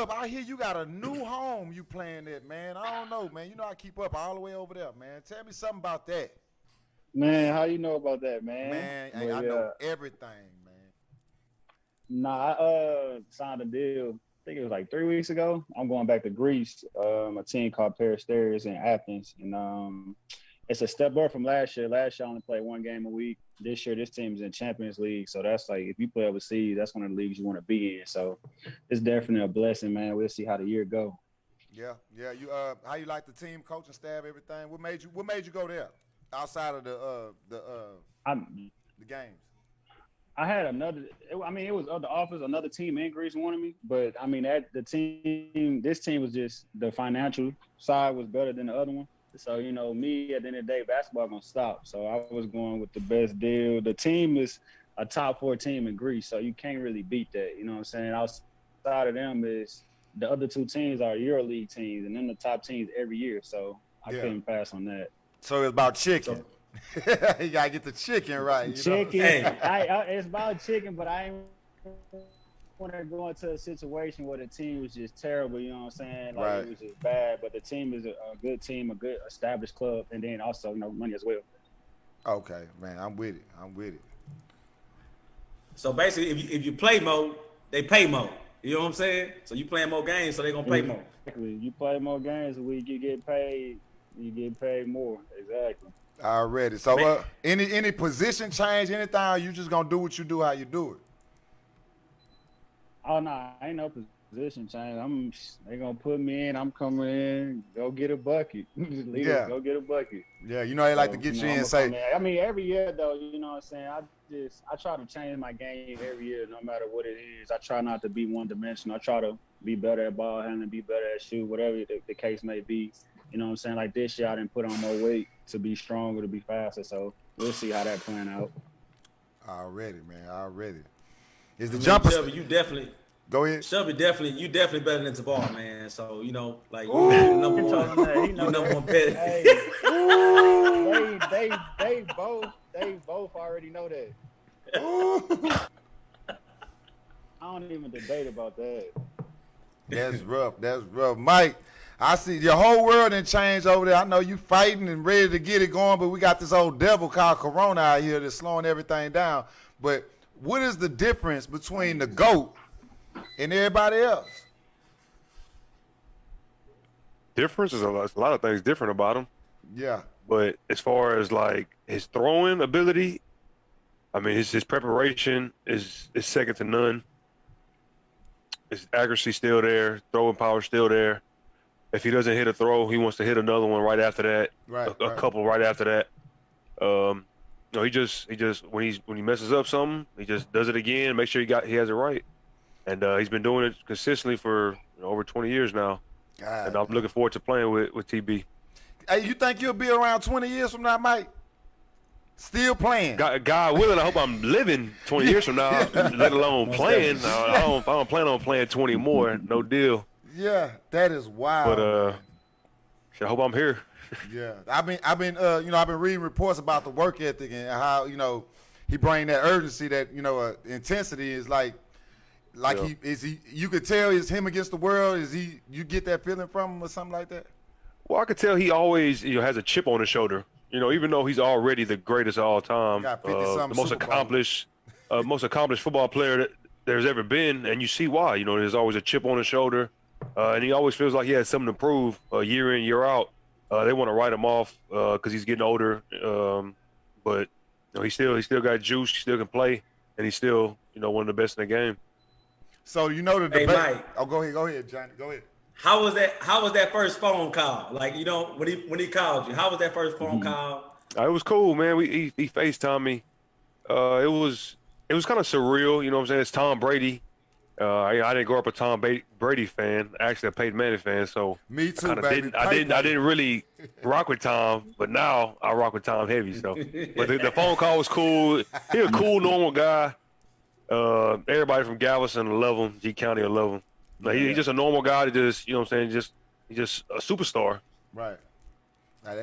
up. I hear you got a new home you playing at, man. I don't know, man. You know I keep up all the way over there, man. Tell me something about that. Man, how you know about that, man? Man, I know everything, man. Nah, I signed a deal. I think it was like 3 weeks ago. I'm going back to Greece. A team called Peristeri in Athens, and it's a step up from last year. Last year I only played 1 game a week. This year, this team is in Champions League, so that's like if you play overseas, that's one of the leagues you want to be in. So it's definitely a blessing, man. We'll see how the year go. Yeah. You how you like the team, coaching staff, everything? What made you go there outside of the games? I had another. It was other offers. Another team in Greece wanted me, but I mean, this team was just the financial side was better than the other one. So me at the end of the day, basketball gonna stop. So I was going with the best deal. The team is a top 4 team in Greece, so you can't really beat that. You know what I'm saying? Outside of them is the other 2 teams are EuroLeague teams, and then the top teams every year. So I couldn't pass on that. So it's about chicken. You gotta get the chicken right. Chicken. It's about chicken, but I ain't want to go into a situation where the team was just terrible. You know what I'm saying? Like It was just bad. But the team is a good team, a good established club, and then also money as well. Okay, man, I'm with it. So basically, if you play more, they pay more. You know what I'm saying? So you playing more games, so they gonna pay more. Exactly. You play more games a week, you get paid. You get paid more. Exactly. Already. So any position change, anything, or you just gonna do what you do, how you do it? Oh no, ain't no position change. They gonna put me in. I'm coming in. Go get a bucket. Go get a bucket. Yeah, they like to get you in and say. Every year though, you know what I'm saying. I try to change my game every year, no matter what it is. I try not to be one dimensional. I try to be better at ball handling, be better at shoot, whatever the case may be. You know what I'm saying? Like this year, I didn't put on more weight to be stronger, to be faster. So we'll see how that plan out. Already, man. Already. Is the jumper? Shelby, you definitely. Go ahead. Shelby, you definitely better than Tavar, man. So like you number one pet. Hey, they both already know that. I don't even debate about that. That's rough. Mike, I see your whole world done changed over there. I know you fighting and ready to get it going, but we got this old devil called Corona out here that's slowing everything down. But what is the difference between the GOAT and everybody else? Difference is a lot of things different about him. Yeah. But as far as like his throwing ability, I mean his preparation is second to none. His accuracy still there, throwing power still there. If he doesn't hit a throw, he wants to hit another one right after that. A couple right after that. He just when he messes up something, he just does it again, make sure he has it right. And he's been doing it consistently for over 20 years now. God, and I'm looking forward to playing with TB. Hey, you think you'll be around 20 years from now, Mike? Still playing? God willing, I hope I'm living 20 years from now, let alone playing. I don't plan on playing 20 more. No deal. Yeah, that is wild. But I hope I'm here. Yeah, I've been reading reports about the work ethic and how he bring that urgency, that intensity is like you could tell it's him against the world. You get that feeling from him or something like that? Well, I could tell he always has a chip on his shoulder. Even though he's already the greatest of all time, the most accomplished football player that there's ever been, and you see why. There's always a chip on his shoulder, and he always feels like he has something to prove year in, year out. They want to write him off because he's getting older, but he still got juice. He still can play, and he's still one of the best in the game. So the debate. Hey, Mike. Oh, go ahead, Johnny. Go ahead. How was that first phone call? Like, when he called you, how was that first phone call? It was cool, man. He FaceTimed me. It was kind of surreal. You know what I'm saying? It's Tom Brady. I didn't grow up a Tom Brady fan. Actually, a Peyton Manning fan. So me too, baby. I didn't really rock with Tom, but now I rock with Tom heavy. So, but the phone call was cool. He's a cool, normal guy. Everybody from Galveston love him. G County will love him. Like, he's just a normal guy that just, he's just a superstar. Right.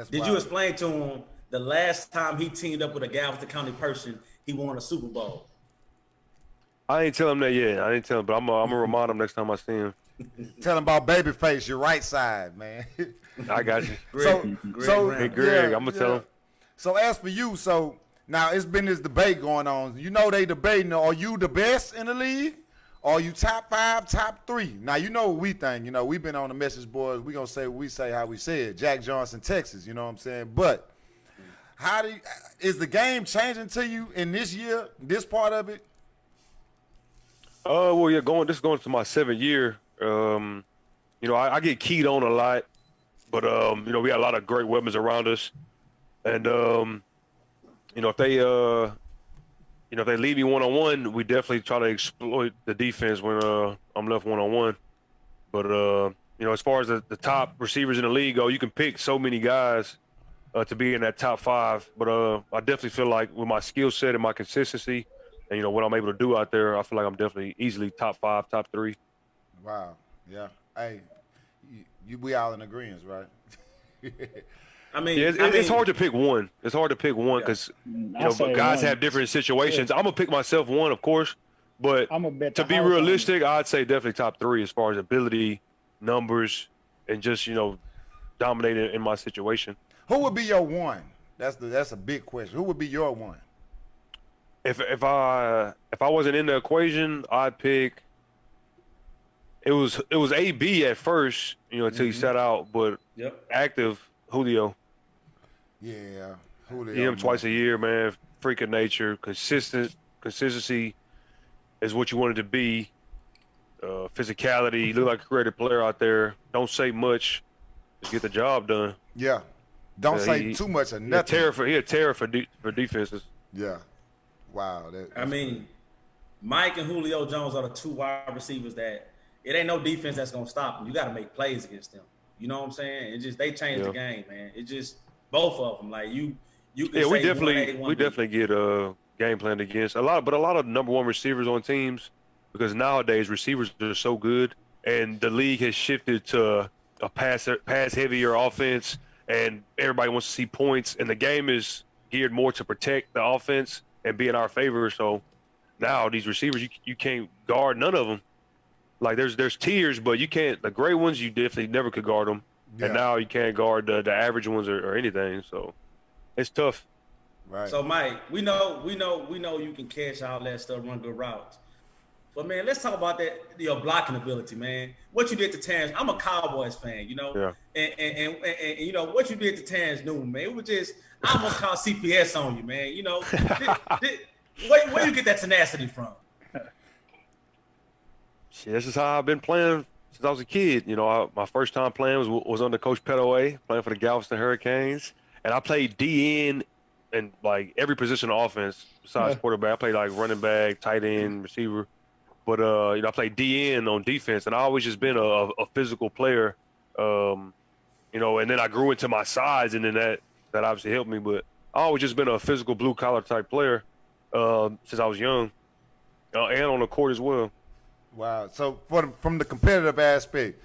Did you explain to him the last time he teamed up with a Galveston County person, he won a Super Bowl? I ain't tell him that yet. I didn't tell him, but I'm gonna remind him next time I see him. Tell him about Babyface, your right side, man. I got you. Greg, Hey, Greg, I'm gonna tell him. So as for you, so now it's been this debate going on. You know they debating, are you the best in the league? Or are you top 5, top 3? Now you know what we think. You know, we've been on the message boards. We gonna say what we say, how we say it. Jack Johnson, Texas, you know what I'm saying? But is the game changing to you in this year, this part of it? Well, yeah, this is going to my 7th year. You know, I get keyed on a lot, but you know, we got a lot of great weapons around us, and you know, if they leave me one-on-one, we definitely try to exploit the defense when I'm left one-on-one. But you know, as far as the top receivers in the league go, you can pick so many guys to be in that top 5. But I definitely feel like with my skill set and my consistency, and you know what I'm able to do out there, I feel like I'm definitely easily top 5, top 3. Wow. Yeah. Hey, we all in agreement, right? I mean, it's hard to pick one. It's hard to pick one because you know, but guys have different situations. I'm gonna pick myself one, of course, but to be realistic, I'd say definitely top 3 as far as ability, numbers, and just, you know, dominating in my situation. Who would be your one? That's a big question. Who would be your one? If I wasn't in the equation, I'd pick. It was AB at first, you know, until he sat out, but active Julio. Yeah, Julio. See him twice a year, man. Freak of nature, consistency is what you wanted to be. Physicality, look like a creative player out there. Don't say much, just get the job done. Yeah, don't say too much or nothing. He a terror for defenses. Yeah, wow. I mean, Mike and Julio Jones are the 2 wide receivers that it ain't no defense that's gonna stop them. You got to make plays against them. You know what I'm saying? It just they changed the game, man. It just both of them. Like you can say we definitely get game planned against a lot of number 1 receivers on teams, because nowadays receivers are so good, and the league has shifted to a pass heavier offense, and everybody wants to see points, and the game is geared more to protect the offense and be in our favor. So now these receivers, you can't guard none of them. Like there's tiers, but you can't. The great ones, you definitely never could guard them, and now you can't guard the average ones or anything. So it's tough. Right. So Mike, we know you can catch all that stuff, run good routes. But man, let's talk about that, your blocking ability, man. What you did to Terrence, I'm a Cowboys fan, you know, and you know what you did to Terrence Newman, man. It was just, I almost called CPS on you, man. You know, where you get that tenacity from? Shit, this is how I've been playing since I was a kid. You know, my first time playing was under Coach Petteyway, playing for the Galveston Hurricanes, and I played DN and like every position of offense besides quarterback. I played like running back, tight end, receiver. But you know, I played DN on defense, and I always just been a physical player. You know, and then I grew into my size, and then that obviously helped me. But I always just been a physical blue collar type player since I was young, and on the court as well. Wow. So from the competitive aspect,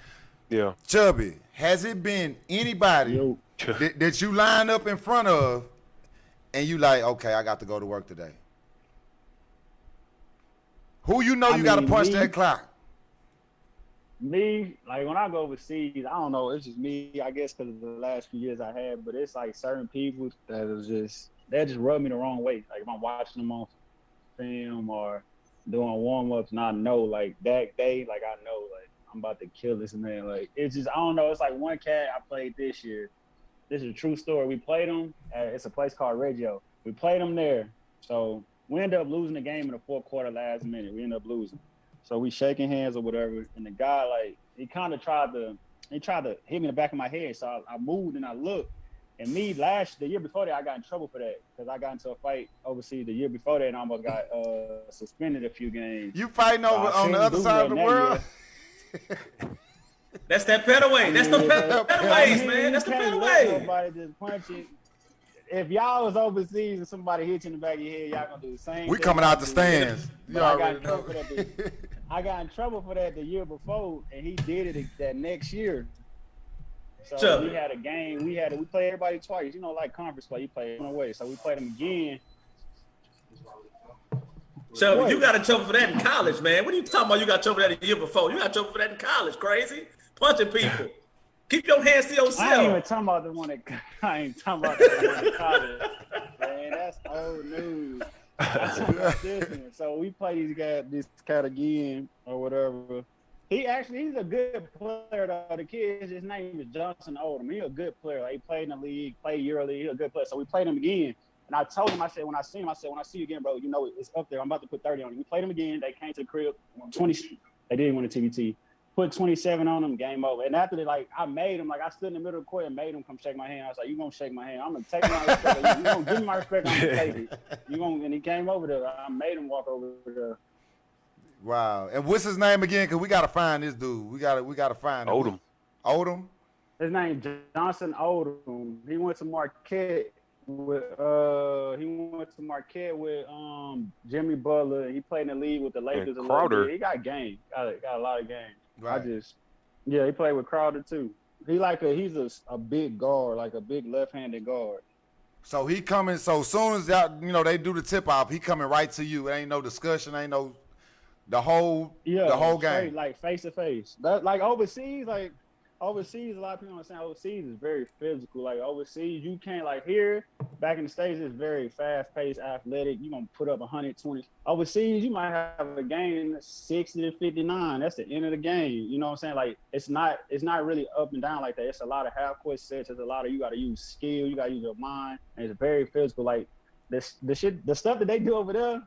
Chubby, has it been anybody that you line up in front of, and you like, okay, I got to go to work today? Who you got to punch that clock? Me, like when I go overseas, I don't know. It's just me, I guess, because of the last few years I had. But it's like certain people that just rub me the wrong way. Like if I'm watching them on film or doing warm-ups, and I know like that day, like I know like I'm about to kill this man. Like it's just, I don't know. It's like one cat I played this year. This is a true story. We played him it's a place called Reggio. We played him there. So we ended up losing the game in the 4th quarter last minute. We ended up losing. So we shaking hands or whatever. And the guy, like, he kind of tried to hit me in the back of my head. So I moved and I looked. And the year before that, I got in trouble for that because I got into a fight overseas the year before that and almost got suspended a few games. You fighting over on the other side of the world? That's that Petteyway. That's the Petteways, man. That's the Petteways. Nobody just punch it. If y'all was overseas and somebody hit you in the back of your head, y'all gonna do the same. We coming out the stands. I got in trouble for that the year before, and he did it that next year. So we had a game. We played everybody twice. You know, like conference play, you play one away. So we played them again. So you got in trouble for that in college, man. What are you talking about? You got in trouble for that a year before. You got in trouble for that in college, crazy. Punching people. Keep your hands to yourself. I ain't even talking about the one that I ain't talking about the one in college. Man, that's old news. I'm talking about this one. So we play this cat again or whatever. He's a good player though. The kid, his name is Johnson Oldham. He's a good player. Like, he played in the league, played EuroLeague. He's a good player. So we played him again. And I told him, I said, when I see you again, bro, you know it's up there. I'm about to put 30 on you. We played him again. They came to the crib. 20. They didn't win the TBT. Put 27 on them, game over. And after I made him, I stood in the middle of the court and made him come shake my hand. I was like, you gonna shake my hand? I'm gonna take my respect. You gonna give me my respect? I'm gonna take it. And he came over there. I made him walk over there. Wow. And what's his name again? Cause we gotta find this dude. We gotta find him. Oldham. His name Johnson Oldham. He went to Marquette with Jimmy Butler. He played in the league with the Lakers. And Crowder. He got game. Got a lot of game. Right. He played with Crowder too. He's a big guard, like a big left-handed guard. So he coming. So soon as they do the tip off, he coming right to you. It ain't no discussion. Ain't no the whole straight, game. like face to face. That overseas, a lot of people understand overseas is very physical. Like overseas, you can't here. Back in the States, it's very fast-paced, athletic. You're gonna put up 120. Overseas, you might have a game 60 to 59. That's the end of the game. You know what I'm saying? It's not really up and down like that. It's a lot of half-court sets. It's a lot of you got to use skill. You got to use your mind. And it's very physical. The stuff that they do over there,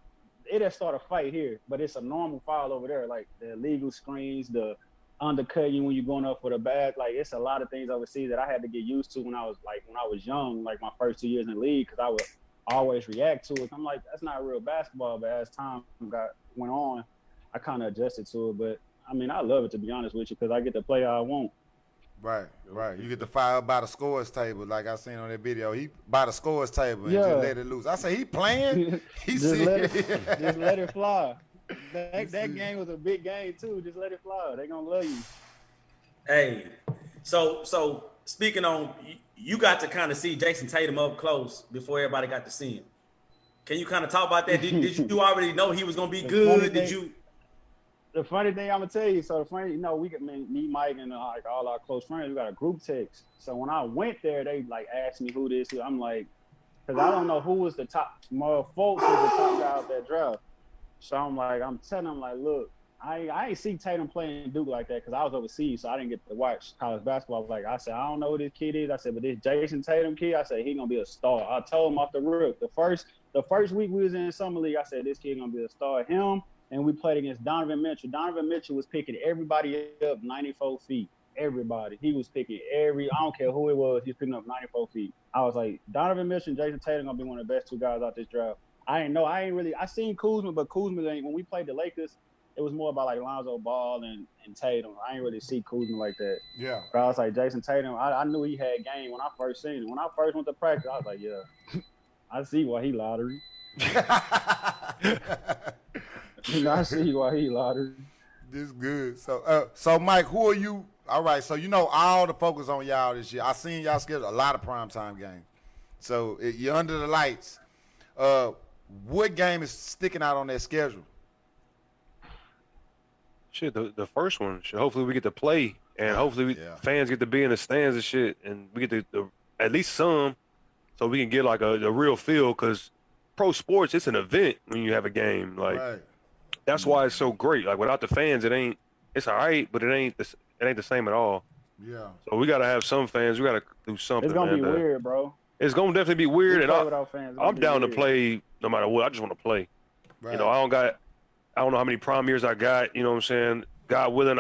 it'll start a fight here, but it's a normal foul over there. Like the illegal screens, the undercut you when you're going up for the bag. It's a lot of things overseas that I had to get used to when I was young, my first 2 years in the league, because I would always react to it. I'm like, that's not real basketball. But as time went on, I kind of adjusted to it. But I mean, I love it, to be honest with you, because I get to play how I want. Right. You get to fire by the scores table, like I seen on that video. He by the scores table and just let it loose. I say he playing. Just let it fly. That game was a big game too. Just let it fly. They gonna love you. Hey, so speaking on, you got to kind of see Jason Tatum up close before everybody got to see him. Can you kind of talk about that? Did you already know he was gonna be good? The funny thing I'm gonna tell you. So me, Mike, and all our close friends, we got a group text. So when I went there, they asked me who this is. I'm like, because I don't know who was the top. More folks was the top guy out that draft. So I'm telling them, look, I ain't see Tatum playing Duke like that because I was overseas, so I didn't get to watch college basketball. I said, I don't know who this kid is. I said, but this Jason Tatum kid, I said, he gonna be a star. I told him off the rip. The first week we was in summer league, I said, this kid gonna be a star. Him, and we played against Donovan Mitchell. Donovan Mitchell was picking everybody up 94 feet. Everybody. He was picking I don't care who it was, he was picking up 94 feet. I was like, Donovan Mitchell and Jason Tatum gonna be one of the best two guys out this draft. I seen Kuzma, but Kuzma when we played the Lakers, it was more about Lonzo Ball and Tatum. I ain't really see Kuzma like that. Yeah. But I was like, Jason Tatum, I knew he had game when I first seen him. When I first went to practice, I was like, yeah, I see why he lottery. I see why he lottery. This good. So Mike, who are you? All right, so all the focus on y'all this year. I seen y'all schedule a lot of primetime games. So you're under the lights. What game is sticking out on that schedule? Shit, the first one. Hopefully we get to play, and hopefully fans get to be in the stands and shit, and we get to at least some, so we can get a real feel. Because pro sports, it's an event when you have a game. That's why it's so great. Without the fans, it's all right, but it ain't the same at all. Yeah. So we gotta have some fans. We gotta do something. It's gonna be weird, bro. It's gonna definitely be weird, and I'm down to weird. play no matter what. I just want to play. Right. I don't know how many prom years I got. You know what I'm saying? God willing,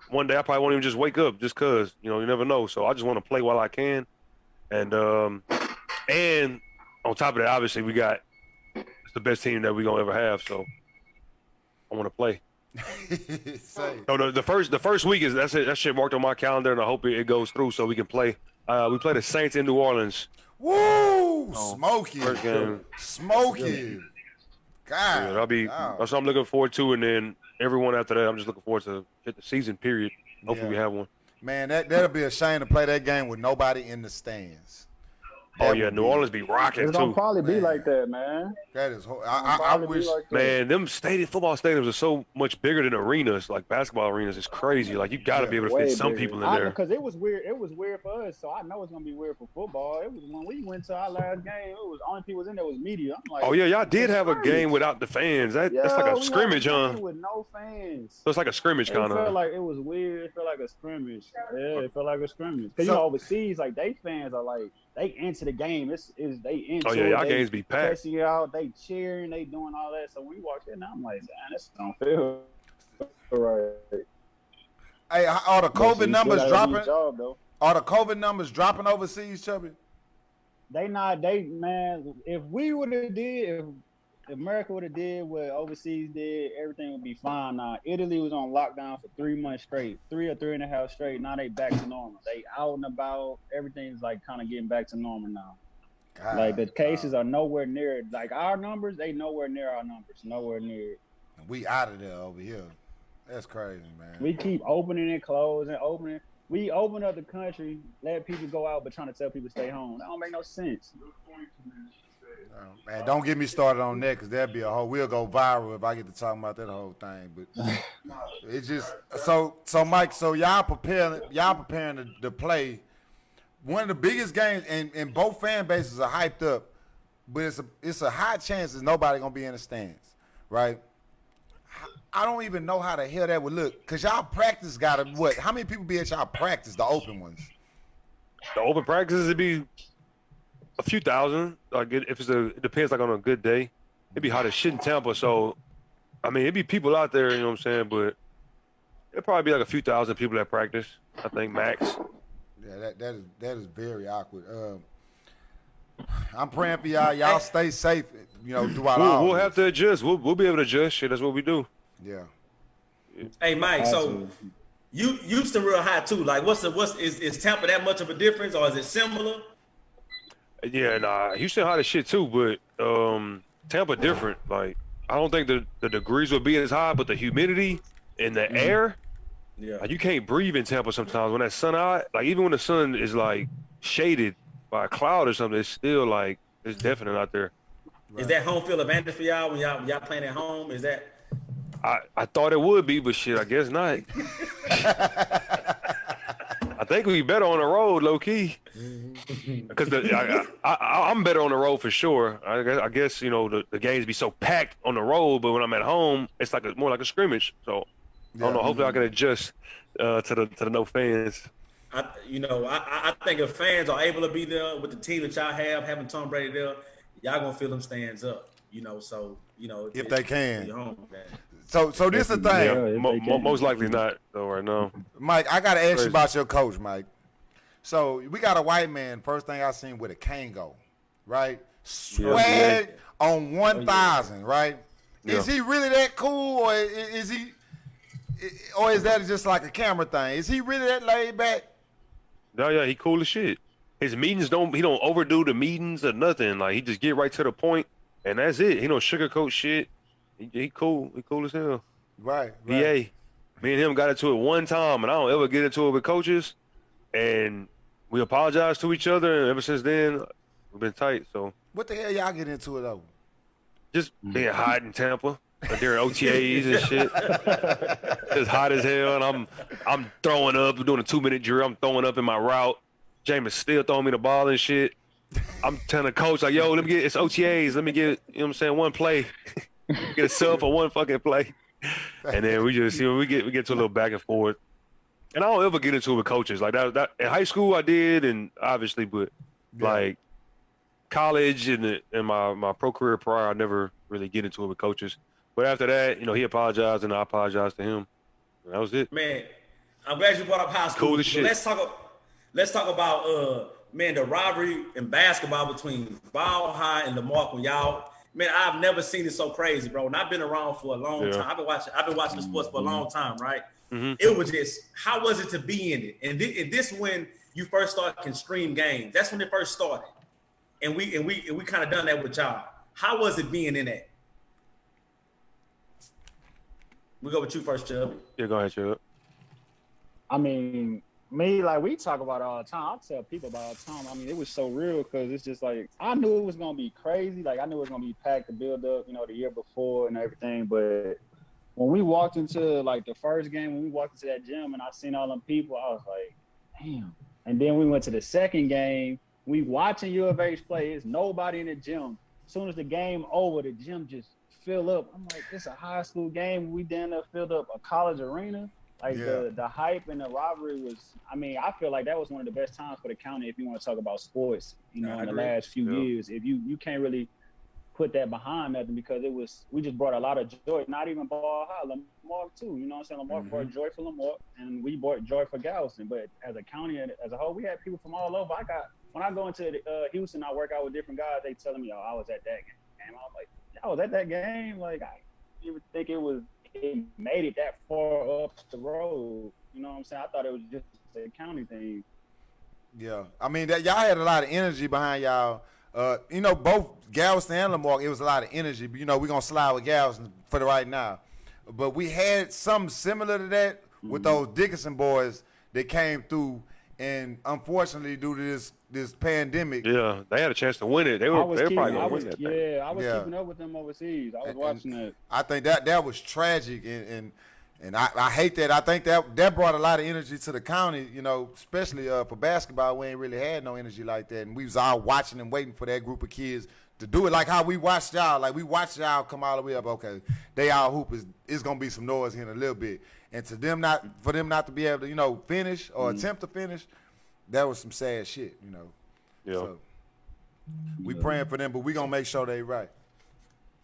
one day I probably won't even just wake up just cause. You never know. So I just want to play while I can, and on top of that, obviously it's the best team that we gonna ever have. So I want to play. So the first week is that's it. That shit marked on my calendar, and I hope it goes through so we can play. We play the Saints in New Orleans. Woo! Smoky. First game. Smoky. God. That's what I'm looking forward to, and then everyone after that, I'm just looking forward to hit the season period. Hopefully we have one. Man, that'll be a shame to play that game with nobody in the stands. Oh yeah, New Orleans be rocking It's gonna too. probably be Man. like that, man. That is. It's I gonna probably be wish. like that. Man, them football stadiums are so much bigger than arenas. Like basketball arenas is crazy. Like you got to be able to fit some people in there. Because it was weird. It was weird for us, so I know it's gonna be weird for football. It was when we went to our last game. It was only people was in there was media. I'm like, Oh yeah, y'all did have a game without the fans. That's like a scrimmage, huh? With no fans. So it's like a scrimmage kind It felt of. like it was weird. It felt like a scrimmage. Yeah, it felt like a scrimmage. Because you know, overseas, like they fans are like they into the game. It's they into. Oh yeah, y'all it. games be packed. Pressing you out, they cheering, they doing all that. So when you walk in, I'm like, man, this don't feel right. Hey, are the COVID numbers dropping? Job, Are the COVID numbers dropping overseas, Chubby? They man. If we would have if America would have did what overseas did, everything would be fine. Now Italy was on lockdown for 3 months straight, 3 or 3.5 straight. Now they back to normal. They out and about. Everything's like kind of getting back to normal now. God, like the cases are nowhere near like our numbers. They nowhere near our numbers. Nowhere near. We out of there over here. That's crazy, man. We keep opening and closing, opening. We open up the country, let people go out, but trying to tell people to stay home. That don't make no sense. Man, don't get me started on that because that'd be a whole. We'll go viral if I get to talking about that whole thing. But it's just so Mike. So y'all preparing to play one of the biggest games, and both fan bases are hyped up. But it's a high chance that nobody gonna be in the stands, right? I don't even know how the hell that would look. Cause y'all practice got what? How many people be at y'all practice? The open ones. The open practices would be a few thousand. Like if it depends. Like on a good day, it'd be hot as shit in Tampa. So, I mean, it'd be people out there. You know what I'm saying? But it'd probably be like a few thousand people at practice. I think max. Yeah, that is very awkward. I'm praying for y'all. Y'all stay safe. You know, throughout all. We'll have to adjust. We'll be able to adjust. Shit, that's what we do. Yeah. Hey Mike, so you Houston real high too. Like, is Tampa that much of a difference, or is it similar? Yeah, nah, Houston hot as shit too, but Tampa different. Like, I don't think the degrees would be as high, but the humidity and the air, like, you can't breathe in Tampa sometimes when that sun out. Like, even when the sun is like shaded by a cloud or something, it's still like it's definite out there. Right. Is that home field advantage for y'all when y'all playing at home? Is that? I thought it would be, but shit, I guess not. I think we better on the road, low key, because I'm better on the road for sure. I guess you know the games be so packed on the road, but when I'm at home, it's like more like a scrimmage. So I don't know. Hopefully, I can adjust to the no fans. I think if fans are able to be there with the team that y'all having Tom Brady there, y'all gonna feel them stands up. If they can. Home, so this is the thing. Yeah, most likely not though right now. Mike, I gotta ask you about your coach, Mike. So we got a white man. First thing I seen with a Kango, right? Swag on 1,000, right? Yeah. Is he really that cool, or is he? Or is that just like a camera thing? Is he really that laid back? No, yeah, he cool as shit. His meetings he don't overdo the meetings or nothing. Like, he just get right to the point, and that's it. He don't sugarcoat shit. He cool. He cool as hell. Right. BA. Me and him got into it one time, and I don't ever get into it with coaches. And we apologized to each other, and ever since then, we've been tight. So what the hell y'all get into it over? Just being hot in Tampa during OTAs and shit. It's hot as hell, and I'm throwing up, doing a 2-minute drill. I'm throwing up in my route. Jameis still throwing me the ball and shit. I'm telling the coach, like, yo, it's OTAs. Let me get, you know what I'm saying, one play. Get a sub for one fucking play. And then we just, we get to a little back and forth. And I don't ever get into it with coaches. Like, that in high school I did, and obviously, but like college and my pro career prior, I never really get into it with coaches. But after that, he apologized and I apologized to him. And that was it. Man, I'm glad you brought up high school. Cool as shit. Let's talk about the rivalry in basketball between Ball High and Lamar. When y'all, man, I've never seen it so crazy, bro. And I've been around for a long time. I've been watching the sports for a long time, right? Mm-hmm. It was just, how was it to be in it? And this when you first started can stream games. That's when it first started. And we kind of done that with y'all. How was it being in that? We go with you first, Chubb. Yeah, go ahead, Chubb. I mean, me, like we talk about it all the time. I tell people about it all the time. I mean, it was so real because it's just like I knew it was gonna be crazy. Like I knew it was gonna be packed to build up, the year before and everything. But when we walked into like the first game, when we walked into that gym and I seen all them people, I was like, damn. And then we went to the second game. We watching U of H play. There's nobody in the gym. As soon as the game over, the gym just fill up. I'm like, it's a high school game. We down there filled up a college arena. Like the hype and the rivalry was, I mean, I feel like that was one of the best times for the county if you want to talk about sports, in the last few years. If you can't really put that behind nothing because we just brought a lot of joy, not even Ball High, Lamar too. You know what I'm saying? Lamar brought joy for Lamar and we brought joy for Galveston. But as a county, as a whole, we had people from all over. When I go into Houston, I work out with different guys, they telling me, oh, I was at that game. I was like, I was at that game? Like, I didn't even think it made it that far up the road. You know what I'm saying? I thought it was just a county thing. Yeah. I mean, y'all had a lot of energy behind y'all. Both Galveston and Lamar, it was a lot of energy. But, we're going to slide with Galveston for the right now. But we had something similar to that with those Dickinson boys that came through. And unfortunately, due to this pandemic. Yeah, they had a chance to win it. They were probably going to win that thing. Yeah, I was keeping up with them overseas. I was watching that. I think that was tragic. And I hate that. I think that brought a lot of energy to the county, especially for basketball. We ain't really had no energy like that. And we was all watching and waiting for that group of kids to do it like how we watched y'all. Like, we watched y'all come all the way up. Okay, they all hoop. It's going to be some noise here in a little bit. And for them not to be able to, finish or attempt to finish, that was some sad shit, Yeah. So we praying for them, but we going to make sure they right.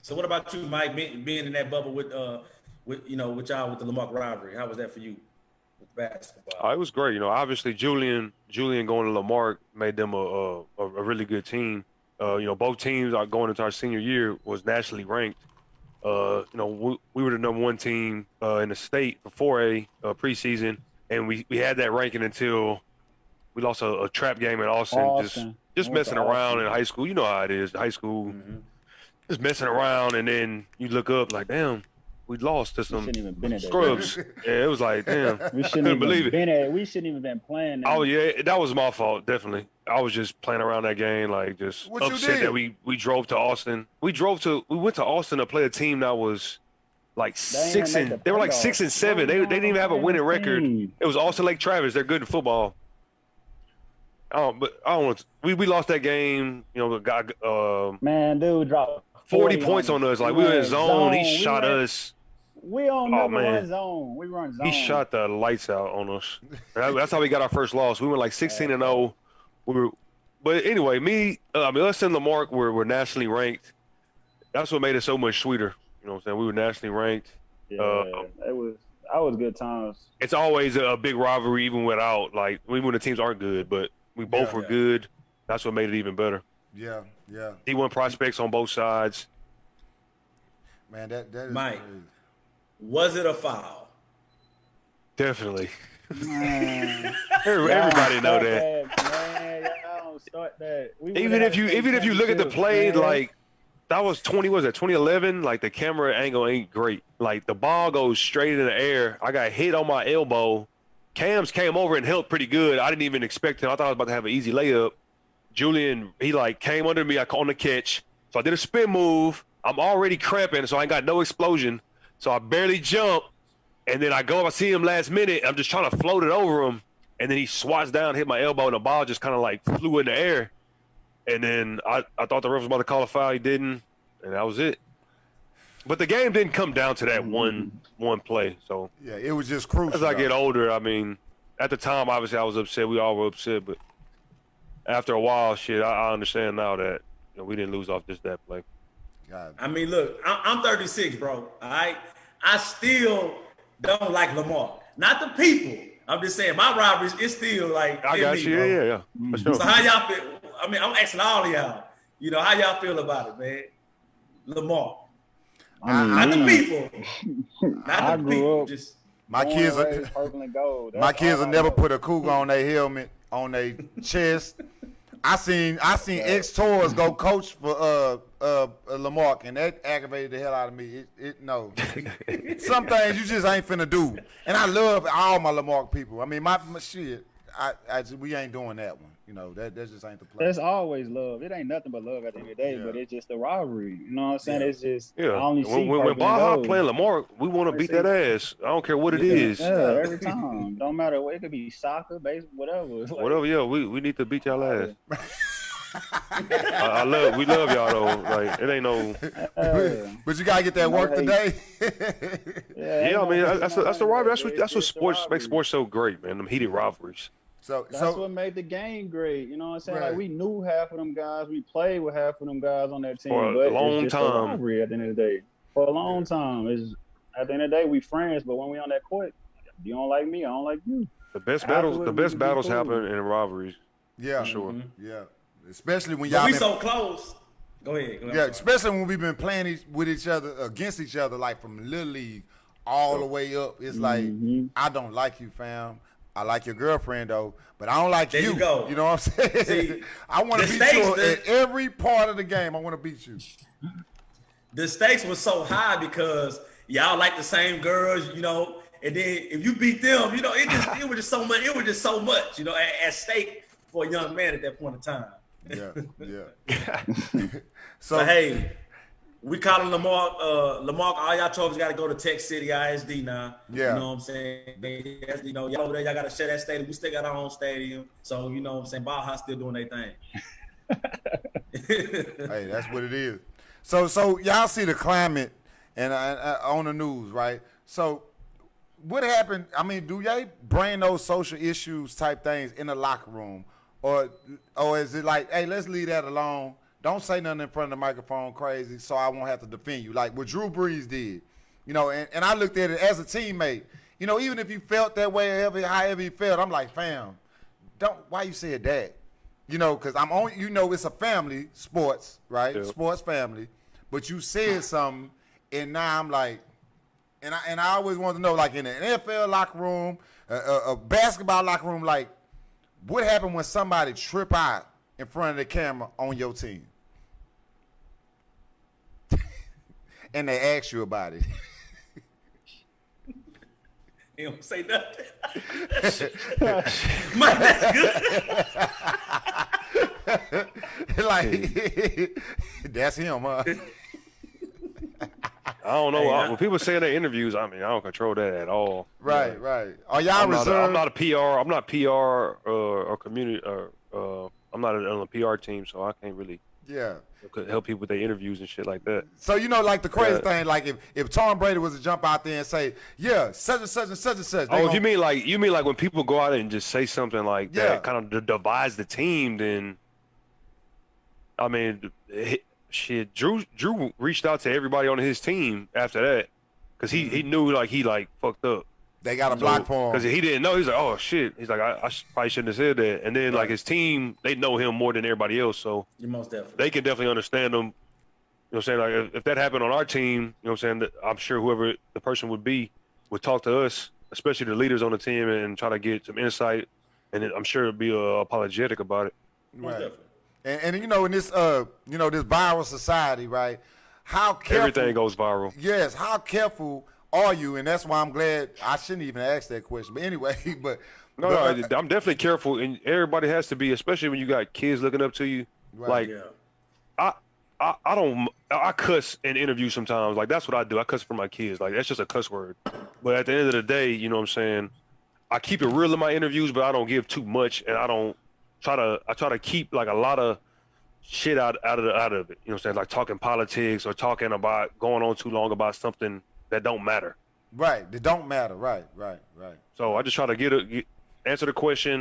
So what about you, Mike, being in that bubble with y'all with the Lamar rivalry? How was that for you with basketball? It was great. Obviously Julian going to Lamar made them a really good team. Both teams are going into our senior year was nationally ranked. We were the number one team in the state for 4A preseason, and we had that ranking until we lost a trap game at Austin. Just messing around in high school. You know how it is, high school. Just messing around, and then you look up like, damn, we lost to some scrubs. Yeah, it was like, damn, I couldn't believe it. We shouldn't even been playing that. Oh yeah, that was my fault, definitely. I was just playing around that game, like just upset that we drove to Austin. We went to Austin to play a team that was like they were like 6 and 7. They didn't even have a winning record. It was Austin Lake Travis. They're good in football. But I don't want to, we lost that game. The guy man, dude dropped 40 points on us. Like we were in zone. He shot us. We on number one zone. We run zone. He shot the lights out on us. That's how we got our first loss. We went like 16-0. But anyway, us and Lamar were nationally ranked. That's what made it so much sweeter. You know what I'm saying? We were nationally ranked. Yeah, that was good times. It's always a big rivalry, even when the teams aren't good, but we both were good. That's what made it even better. Yeah. D1 prospects on both sides. Man, that is Mike, was it a foul? Definitely. Man, Everybody know that. Man, y'all don't start that. Even if you look at the play, like that was 2011. Like the camera angle ain't great. Like the ball goes straight in the air. I got hit on my elbow. Cams came over and helped pretty good. I didn't even expect him. I thought I was about to have an easy layup. Julian, he came under me. I caught on the catch. So I did a spin move. I'm already cramping, so I ain't got no explosion. So I barely jump. And then I see him last minute. I'm just trying to float it over him. And then he swats down, hit my elbow, and the ball just kind of flew in the air. And then I thought the ref was about to call a foul. He didn't. And that was it. But the game didn't come down to that one play. So yeah, it was just crucial. As I get older, I mean, at the time, obviously, I was upset. We all were upset. But after a while, I understand now that we didn't lose off just that play. God. I mean, look, I'm 36, bro. All right? I still don't like Lamar. Not the people. I'm just saying, my rivalries is still I got you. Bro. Yeah. For sure. So how y'all feel? I mean, I'm asking all of y'all. How y'all feel about it, man? Lamar. Not the people. Not the people. Just my kids will never put a cougar on their helmet, on their chest. I seen ex-tours go coach for Lamar, and that aggravated the hell out of me. No. Some things you just ain't finna do. And I love all my Lamar people. I mean, my shit. we ain't doing that one. You know, that just ain't the play. That's always love. It ain't nothing but love at the end of the day, but it's just a rivalry. You know what I'm saying? It's just I only see when Baja playing Lamar, we want to beat that ass. I don't care what it is. Yeah, every time. Don't matter what. It could be soccer, baseball, whatever. Like, whatever. Yeah, we need to beat y'all ass. We love y'all though. Like it ain't no. But you gotta get that work today. I mean that's the rivalry. That's what sports makes sports so great, man. Them heated rivalries. So that's what made the game great. You know what I'm saying? Right. Like we knew half of them guys. We played with half of them guys on that team. For but a long it's just time. A rivalry at the end of the day. For a long time. At the end of the day, we friends. But when we on that court, you don't like me, I don't like you. The best battles happen in rivalries. Yeah, for sure. Yeah, especially when y'all. We so close. Go ahead. Yeah, especially when we've been playing with each other, against each other, like from Little League all the way up. It's like I don't like you, fam. I like your girlfriend though, but I don't like you. You know what I'm saying? See, I want to beat you at every part of the game. I want to beat you. The stakes were so high because y'all like the same girls, you know. And then if you beat them, you know, it was just so much. It was just so much, you know, at stake for a young man at that point in time. Yeah. So but hey, we calling Lamar. All y'all trophies got to go to Tech City ISD now. Yeah. You know what I'm saying? You know, y'all over there, y'all got to share that stadium. We still got our own stadium. So, you know what I'm saying? Baja still doing their thing. Hey, that's what it is. So y'all see the climate and on the news, right? So what happened? I mean, do y'all bring those social issues type things in the locker room? Or is it like, hey, let's leave that alone. Don't say nothing in front of the microphone crazy so I won't have to defend you. Like what Drew Brees did. You know, and I looked at it as a teammate. You know, even if you felt that way, however you felt, I'm like, fam, why you said that? You know, because I'm on, you know, it's a family, sports, right? Yeah. Sports family. But you said something, and now I'm like, and I always want to know, like in an NFL locker room, a basketball locker room, like, what happened when somebody trip out in front of the camera on your team? And they ask you about it. He don't say nothing. Man, that's good. Like, that's him, huh? I don't know. When people say in their interviews, I mean, I don't control that at all. Right. Are y'all reserved? I'm not a PR. I'm not PR or community. I'm not on a PR team, so I can't really help people with their interviews and shit like that. So you know, like the crazy thing, like if Tom Brady was to jump out there and say, such and such and such and such. Oh, you mean like when people go out and just say something like that, kind of divides the team? Then, I mean, shit. Drew reached out to everybody on his team after that because he knew he fucked up. They got a block for him because he didn't know. He's like, oh shit. He's like, I probably shouldn't have said that. And then like his team, they know him more than everybody else, so most definitely they can definitely understand him. You know what I'm saying? Like if that happened on our team, you know what I'm saying, that I'm sure whoever the person would be would talk to us, especially the leaders on the team, and try to get some insight. And I'm sure it'd be apologetic about it. Right. And you know, in this this viral society, right? How careful everything goes viral. Yes. How careful are you? And that's why I'm glad I shouldn't even ask that question. But anyway, I'm definitely careful, and everybody has to be, especially when you got kids looking up to you. Right. Like, I cuss in interviews sometimes. Like that's what I do. I cuss for my kids. Like that's just a cuss word. But at the end of the day, you know what I'm saying, I keep it real in my interviews, but I don't give too much, and I try to keep like a lot of shit out of it. You know what I'm saying? Like talking politics or talking about going on too long about something that don't matter. Right. That don't matter. Right. So I just try to answer the question. You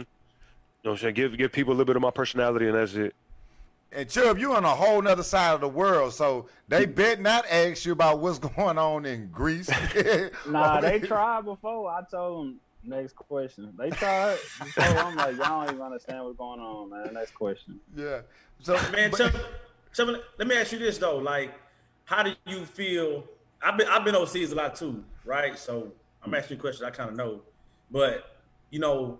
know what I'm saying? Give people a little bit of my personality, and that's it. And Chubb, you on a whole nother side of the world, so they bet not ask you about what's going on in Greece. Nah, they tried before. I told them next question. They tried before. I'm like, y'all don't even understand what's going on, man. Next question. Yeah. So man, Chubb, let me ask you this though. Like, how do you feel? I've been overseas a lot too, right? So I'm asking you a question I kind of know, but you know,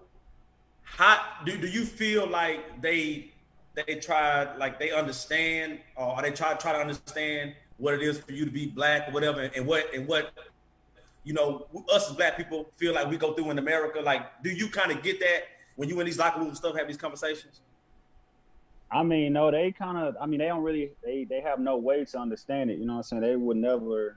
how do you feel like they tried, like they understand, or they try to understand what it is for you to be black or whatever, and what you know us as black people feel like we go through in America? Like, do you kind of get that when you in these locker room stuff, have these conversations? I mean, no, they kind of. I mean, they don't really. They have no way to understand it. You know what I'm saying? They would never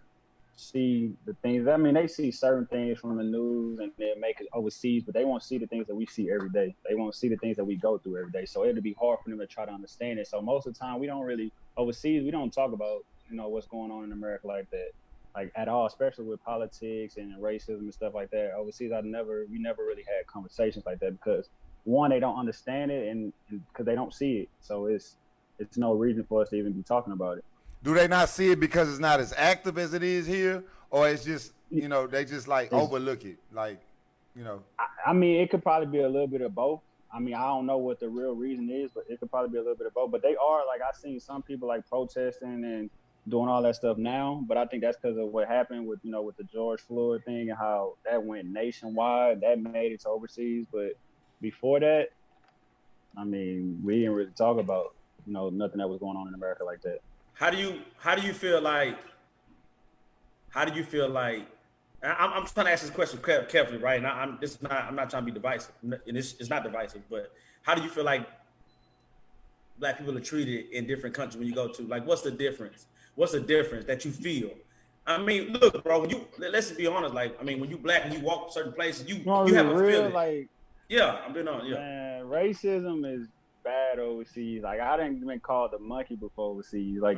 see the things. I mean, they see certain things from the news and they make it overseas, but they won't see the things that we see every day. They won't see the things that we go through every day. So it'll be hard for them to try to understand it. So most of the time, we don't really overseas. We don't talk about what's going on in America like that, like at all, especially with politics and racism and stuff like that. Overseas, we never really had conversations like that because one, they don't understand it, and because they don't see it. So it's no reason for us to even be talking about it. Do they not see it because it's not as active as it is here, or it's just they just like overlook it, like I mean, it could probably be a little bit of both. I mean, I don't know what the real reason is, but it could probably be a little bit of both. But they are, like, I've seen some people like protesting and doing all that stuff now, but I think that's because of what happened with with the George Floyd thing and how that went nationwide. That made it to overseas, but before that, I mean, we didn't really talk about nothing that was going on in America like that. How do you feel like? I'm trying to ask this question carefully, right? And I'm not trying to be divisive, and it's not divisive. But how do you feel like Black people are treated in different countries when you go to? Like, what's the difference? What's the difference that you feel? I mean, look, bro. Let's just be honest. Like, I mean, when you Black and you walk certain places, you have a feeling. Like, yeah, I'm being honest. Yeah, man, racism is bad overseas. Like, I didn't been called the monkey before overseas. Like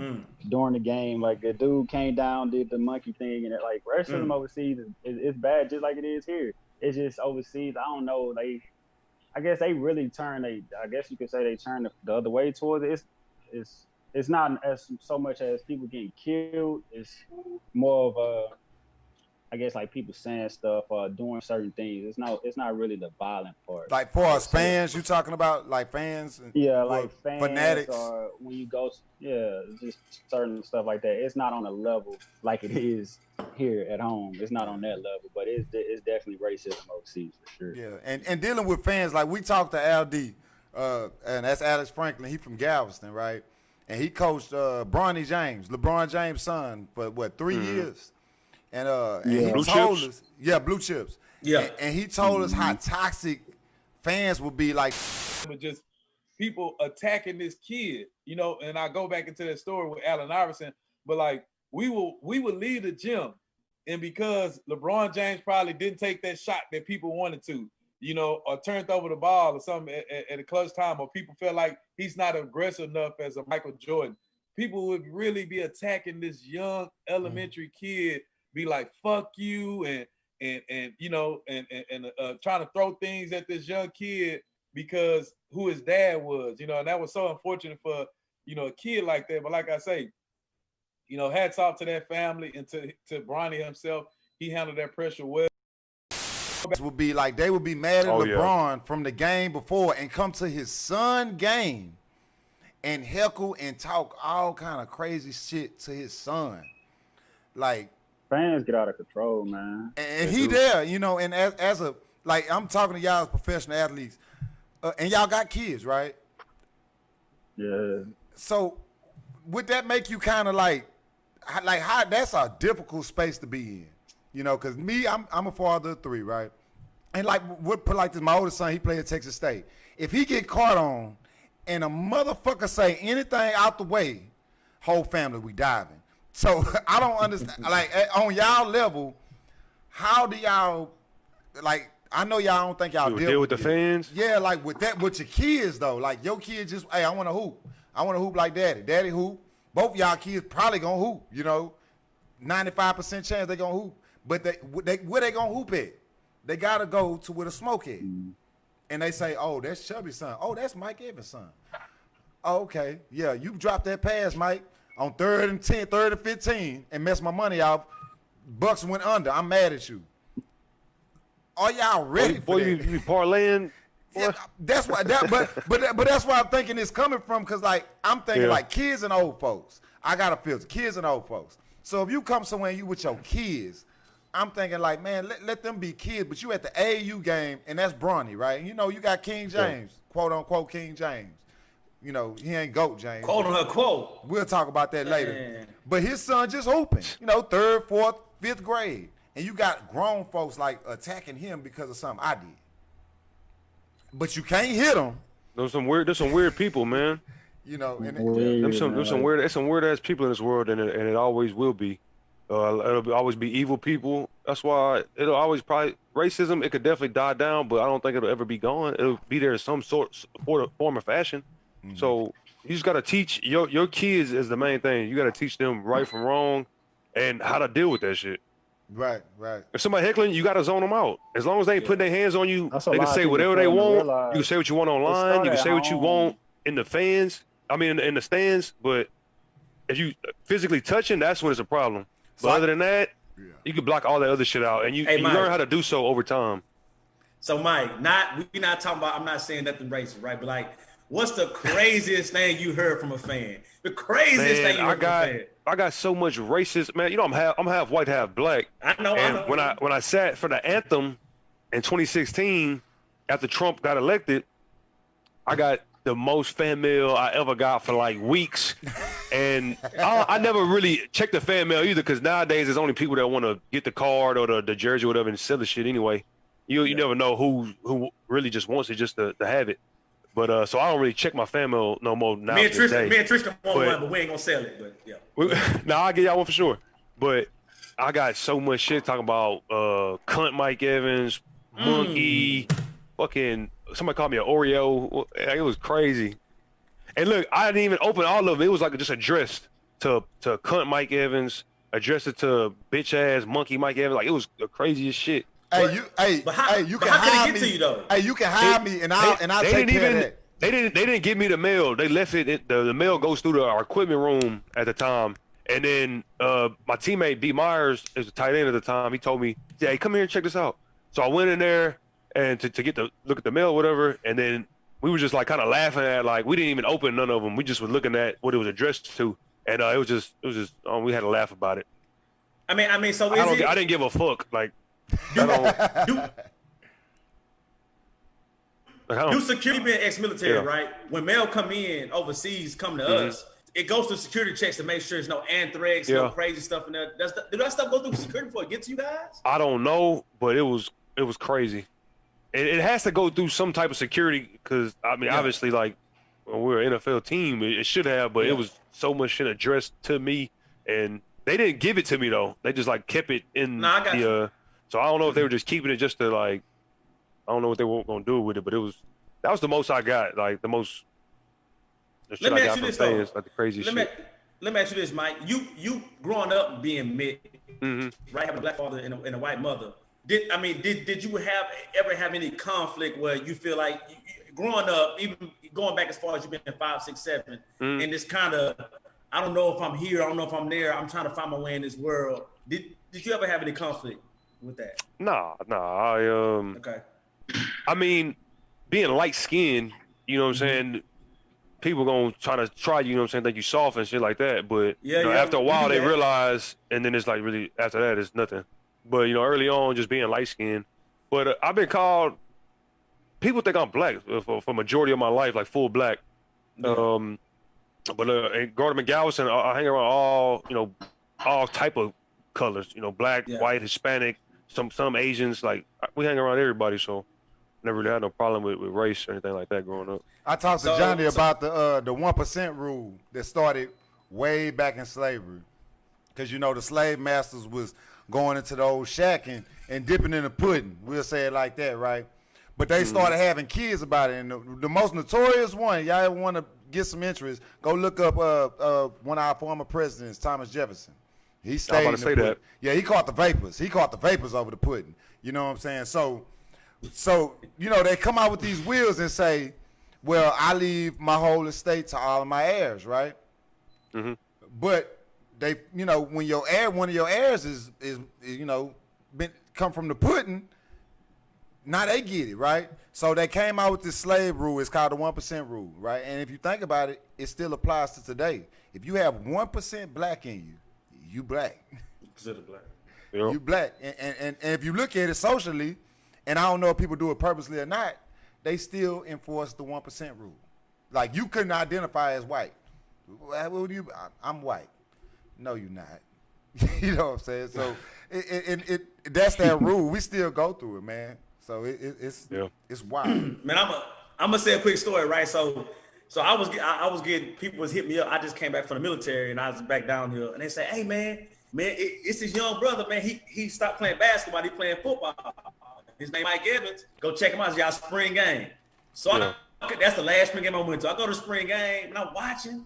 during the game, like the dude came down, did the monkey thing, and like racism overseas is bad, just like it is here. It's just overseas. I don't know. I guess they really turn. I guess you could say they turn the other way towards it. It's not as so much as people getting killed. It's more of a, I guess, like people saying stuff or doing certain things. It's not really the violent part. Like for us fans, you talking about like fans? Yeah, like fans fanatics. Or when you go, just certain stuff like that. It's not on a level like it is here at home. It's not on that level, but it's definitely racism overseas for sure. Yeah, and dealing with fans, like we talked to LD, and that's Alex Franklin. He from Galveston, right? And he coached Bronny James, LeBron James' son, for 3 years. And he told us, Blue Chips. Yeah. And he told us how toxic fans would be, like just people attacking this kid, and I go back into that story with Allen Iverson, but like we would leave the gym, and because LeBron James probably didn't take that shot that people wanted to, or turned over the ball or something at a clutch time, or people felt like he's not aggressive enough as a Michael Jordan, people would really be attacking this young elementary kid, be like, fuck you, and trying to throw things at this young kid because who his dad was, and that was so unfortunate for, a kid like that. But like I say, hats off to that family and to Bronny himself. He handled that pressure well. Would be like they would be mad at LeBron from the game before and come to his son game and heckle and talk all kind of crazy shit to his son. Like, fans get out of control, man. And he there, and as a, like, I'm talking to y'all as professional athletes, and y'all got kids, right? Yeah. So would that make you kind of like how that's a difficult space to be in? Because me, I'm a father of 3, right? And like, put like this, my oldest son, he played at Texas State. If he get caught on and a motherfucker say anything out the way, whole family, we diving. So I don't understand, like on y'all level, how do y'all, like, I know y'all don't think y'all deal with the fans? Yeah, like with your kids though. Like your kids just, hey, I want to hoop. I want to hoop like daddy. Daddy hoop. Both y'all kids probably gonna hoop, 95% chance they gonna hoop. But where they gonna hoop at? They gotta go to where the smoke at. And they say, oh, that's Chubby's son. Oh, that's Mike Evans' son. Oh, okay. Yeah, you dropped that pass, Mike, on 3rd and 10, 3rd and 15, and messed my money off. Bucks went under. I'm mad at you. Are y'all ready for that? You parlaying? Yeah, that's why. But that's why I'm thinking it's coming from. Cause like I'm thinking like kids and old folks. I got a filter. Kids and old folks. So if you come somewhere and you with your kids, I'm thinking like, man, let them be kids. But you at the AAU game, and that's Bronny, right? You got King James, quote unquote King James. He ain't GOAT James. Quote unquote. We'll talk about that later. But his son just hooping, 3rd, 4th, 5th grade. And you got grown folks like attacking him because of something I did. but you can't hit them. There's some weird people, man. You know, and There's some weird ass people in this world, and it always will be. It'll always be evil people. That's why it'll always probably racism. It could definitely die down, but I don't think it'll ever be gone. It'll be there in some form or fashion. Mm-hmm. So you just gotta teach your kids is the main thing. You gotta teach them right from wrong, and how to deal with that shit. Right. If somebody heckling, you gotta zone them out. As long as they ain't putting their hands on you, they can say whatever they want. You can say what you want online. You can say what you want in the fans. I mean, in the stands. But if you physically touching, that's when it's a problem. But other than that, you can block all that other shit out, and you learn how to do so over time. So, Mike, we're not talking about. I'm not saying nothing racist, right? But like, what's the craziest thing you heard from a fan? The craziest thing you heard from a fan. I got so much racist, man. You know, I'm half white, half black. I know. When I sat for the anthem in 2016, after Trump got elected, I got the most fan mail I ever got for like weeks, and I never really checked the fan mail either, because nowadays there's only people that want to get the card or the jersey or whatever and sell the shit anyway. You never know who really just wants it just to have it. But so I don't really check my fan mail no more now. Me and Tristan want one, but we ain't gonna sell it. But yeah, I'll get y'all one for sure. But I got so much shit talking about cunt Mike Evans, monkey, fucking. Somebody called me an Oreo. It was crazy. And look, I didn't even open all of it. It was like just addressed to cunt Mike Evans, addressed it to bitch ass monkey Mike Evans. Like, it was the craziest shit. How can it get to you though? Hey, you can hire me, and I'll take care of that. They didn't give me the mail. They left it. The mail goes through our equipment room at the time. And then my teammate D Myers is the tight end at the time. He told me, "Hey, come here and check this out." So I went in there and to get the look at the mail, or whatever. And then we were just like kind of laughing at, like, we didn't even open none of them. We just were looking at what it was addressed to, and it was just we had to laugh about it. I mean, so I didn't give a fuck. Like, do security being ex-military, right? When mail come in overseas, come to us, it goes through security checks to make sure there's no anthrax, no crazy stuff in there. Did that stuff go through security before it gets to you guys? I don't know, but it was crazy. It has to go through some type of security, because I mean, obviously, like, when we're an NFL team, it should have, but it was so much shit addressed to me, and they didn't give it to me though. They just like kept it in so I don't know if they were just keeping it just to, like, I don't know what they were gonna do with it, but that was the most I got, like the most. The shit I got from fans, like the crazy shit. Let me ask you this, Mike. You growing up being mixed, right? Having a black father and a white mother. Did you ever have any conflict where you feel like growing up, even going back as far as you've been in 5, 6, 7, and this kind of, I don't know if I'm here, I don't know if I'm there, I'm trying to find my way in this world. Did you ever have any conflict with that? Nah. Okay. I mean, being light skinned, you know what I'm saying? People gonna try you know what I'm saying, think you soft and shit like that. But after a while they realize, and then it's like, really after that it's nothing. But early on, just being light skinned. But I've been called. People think I'm black for majority of my life, like full black. But in Gardner McGallison, I hang around all type of colors. Black, white, Hispanic, some Asians. Like, we hang around everybody. So never really had no problem with race or anything like that growing up. I talked to Johnny about the 1% rule that started way back in slavery, because the slave masters was going into the old shack and dipping in the pudding. We'll say it like that, right? But they started having kids about it. And the most notorious one, y'all ever want to get some interest, go look up one of our former presidents, Thomas Jefferson. He stayed I'm about to say that. Yeah, he caught the vapors. He caught the vapors over the pudding. You know what I'm saying? So they come out with these wills and say, well, I leave my whole estate to all of my heirs, right? Mm-hmm. But they, when one of your heirs is come from the pudding, now they get it, right? So they came out with this slave rule. It's called the 1% rule, right? And if you think about it, it still applies to today. If you have 1% black in you, you black. Considered black. Yep. You black. And if you look at it socially, and I don't know if people do it purposely or not, they still enforce the 1% rule. Like, you couldn't identify as white. I'm white. No, you're not. You know what I'm saying? So that's that rule. We still go through it, man. So it's wild. Man, I'm gonna say a quick story, right? So I was getting people was hitting me up. I just came back from the military and I was back down here, and they say, "Hey, man, it's his young brother, man. He stopped playing basketball. He playing football. His name Mike Evans. Go check him out. It's y'all spring game." So that's the last spring game I went to. I go to the spring game and I'm watching.